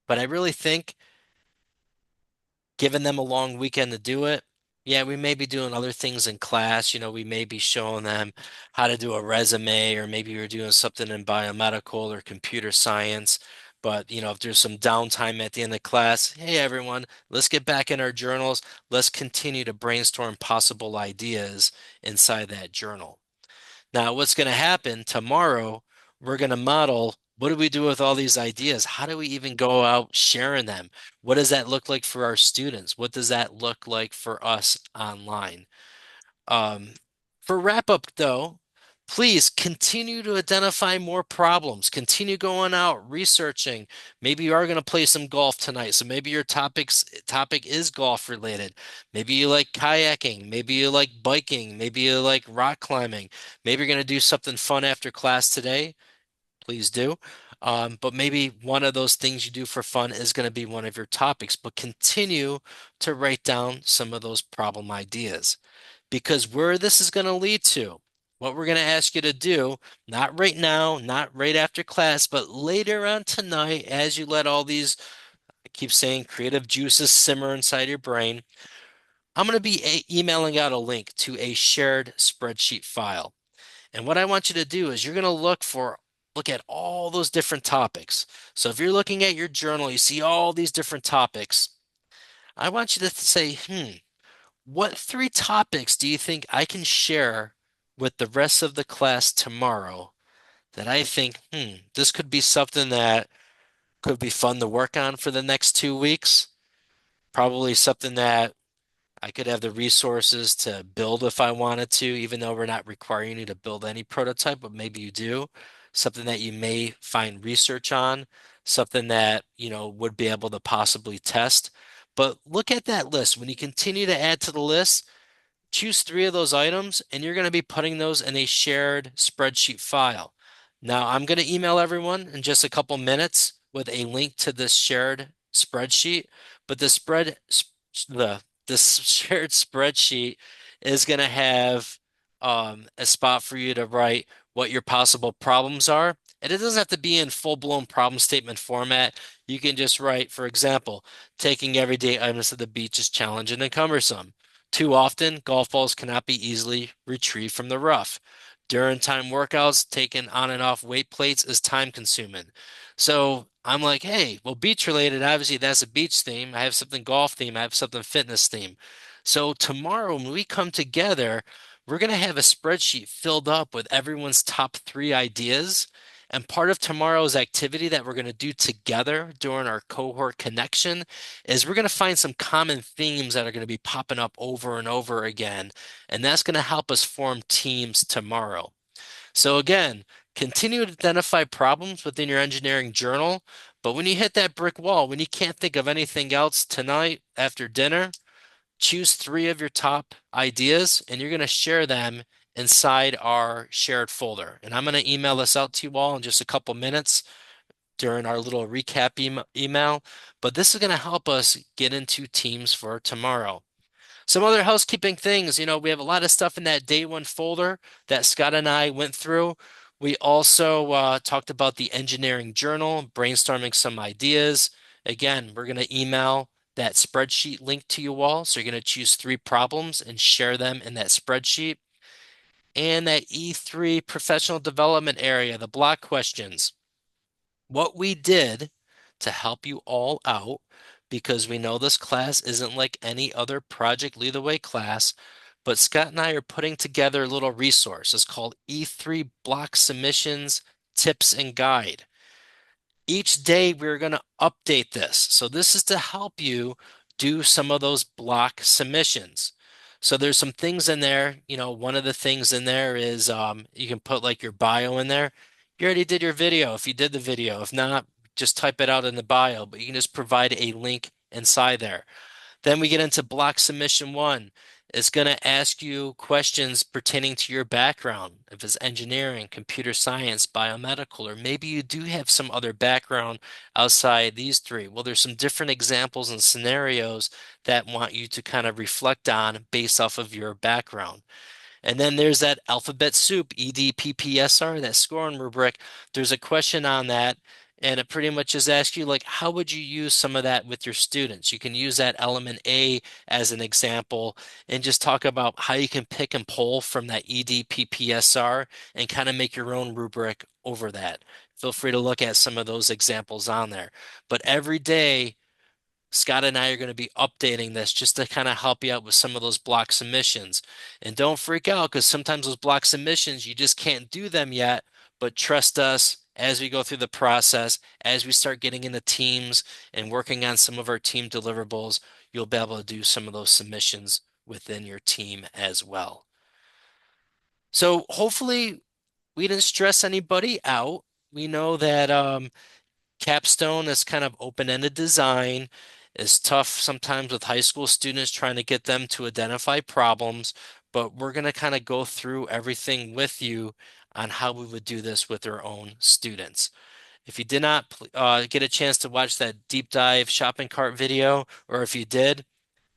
But I really think giving them a long weekend to do it. Yeah, we may be doing other things in class. We may be showing them how to do a resume, or maybe we're doing something in biomedical or computer science. But, if there's some downtime at the end of class, hey, everyone, let's get back in our journals. Let's continue to brainstorm possible ideas inside that journal. Now, what's going to happen tomorrow, we're going to model what do we do with all these ideas? How do we even go out sharing them? What does that look like for our students? What does that look like for us online? Um, for wrap up, though, please continue to identify more problems. Continue going out, researching. Maybe you are going to play some golf tonight, so maybe your topic is golf related. Maybe you like kayaking. Maybe you like biking. Maybe you like rock climbing. Maybe you're going to do something fun after class today. Please do. But maybe one of those things you do for fun is going to be one of your topics, but continue to write down some of those problem ideas. Because where this is going to lead to, what we're going to ask you to do, not right now, not right after class, but later on tonight, as you let all these, I keep saying, creative juices simmer inside your brain, I'm going to be emailing out a link to a shared spreadsheet file. And what I want you to do is you're going to look at all those different topics. So if you're looking at your journal, you see all these different topics. I want you to say, what 3 topics do you think I can share with the rest of the class tomorrow that I think, this could be something that could be fun to work on for the next 2 weeks? Probably something that I could have the resources to build if I wanted to, even though we're not requiring you to build any prototype, but maybe you do. Something that you may find research on, something that, would be able to possibly test. But look at that list. When you continue to add to the list, choose 3 of those items, and you're going to be putting those in a shared spreadsheet file. Now, I'm going to email everyone in just a couple minutes with a link to this shared spreadsheet, but this shared spreadsheet is going to have a spot for you to write what your possible problems are. And it doesn't have to be in full-blown problem statement format. You can just write, for example, taking everyday items to the beach is challenging and cumbersome. Too often, golf balls cannot be easily retrieved from the rough. During time workouts, taking on and off weight plates is time consuming. So I'm like, hey, well, beach related, obviously that's a beach theme. I have something golf theme. I have something fitness theme. So tomorrow when we come together, we're going to have a spreadsheet filled up with everyone's top 3 ideas. And part of tomorrow's activity that we're going to do together during our cohort connection is we're going to find some common themes that are going to be popping up over and over again. And that's going to help us form teams tomorrow. So again, continue to identify problems within your engineering journal. But when you hit that brick wall, when you can't think of anything else tonight after dinner, choose 3 of your top ideas and you're going to share them inside our shared folder. And I'm going to email this out to you all in just a couple minutes during our little recap email. But this is going to help us get into teams for tomorrow. Some other housekeeping things, we have a lot of stuff in that day 1 folder that Scott and I went through. We also talked about the engineering journal, brainstorming some ideas. Again, we're going to email that spreadsheet link to you all. So you're going to choose 3 problems and share them in that spreadsheet. And that E3 professional development area, the block questions. What we did to help you all out, because we know this class isn't like any other Project Lead the Way class, but Scott and I are putting together a little resource. It's called E3 Block Submissions Tips and Guide. Each day we're going to update this. So this is to help you do some of those block submissions. So there's some things in there, one of the things in there is you can put like your bio in there. You already did your video if you did the video. If not, just type it out in the bio, but you can just provide a link inside there. Then we get into block submission one. It's going to ask you questions pertaining to your background, if it's engineering, computer science, biomedical, or maybe you do have some other background outside these three. Well, there's some different examples and scenarios that want you to kind of reflect on based off of your background. And then there's that alphabet soup, EDPPSR, that scoring rubric. There's a question on that, and it pretty much just asks you, like, how would you use some of that with your students? You can use that element A as an example and just talk about how you can pick and pull from that EDPPSR and kind of make your own rubric over that. Feel free to look at some of those examples on there. But every day, Scott and I are going to be updating this just to kind of help you out with some of those block submissions. And don't freak out because sometimes those block submissions, you just can't do them yet. But trust us, as we go through the process, as we start getting into teams and working on some of our team deliverables, you'll be able to do some of those submissions within your team as well. So hopefully we didn't stress anybody out. We know that Capstone is kind of open-ended design. It's tough sometimes with high school students trying to get them to identify problems, but we're going to kind of go through everything with you on how we would do this with our own students. If you did not get a chance to watch that deep dive shopping cart video, or if you did,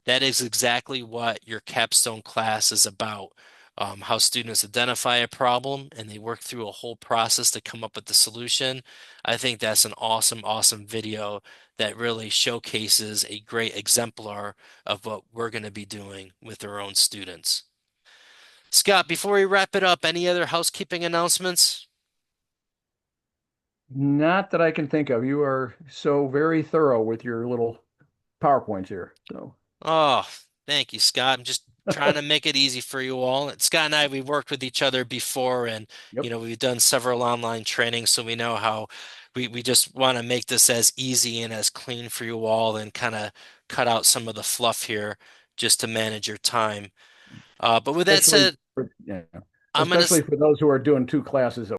that is exactly what your capstone class is about. How students identify a problem and they work through a whole process to come up with the solution. I think that's an awesome, awesome video that really showcases a great exemplar of what we're going to be doing with our own students. Scott, before we wrap it up, any other housekeeping announcements? Not that I can think of. You are so very thorough with your little PowerPoints here. So, Oh, thank you, Scott. I'm just trying to make it easy for you all. And Scott and I, we worked with each other before, and yep. we've done several online trainings, so we know how we just want to make this as easy and as clean for you all and kind of cut out some of the fluff here just to manage your time. But with that Especially said, for, yeah, I'm gonna especially for those who are doing two classes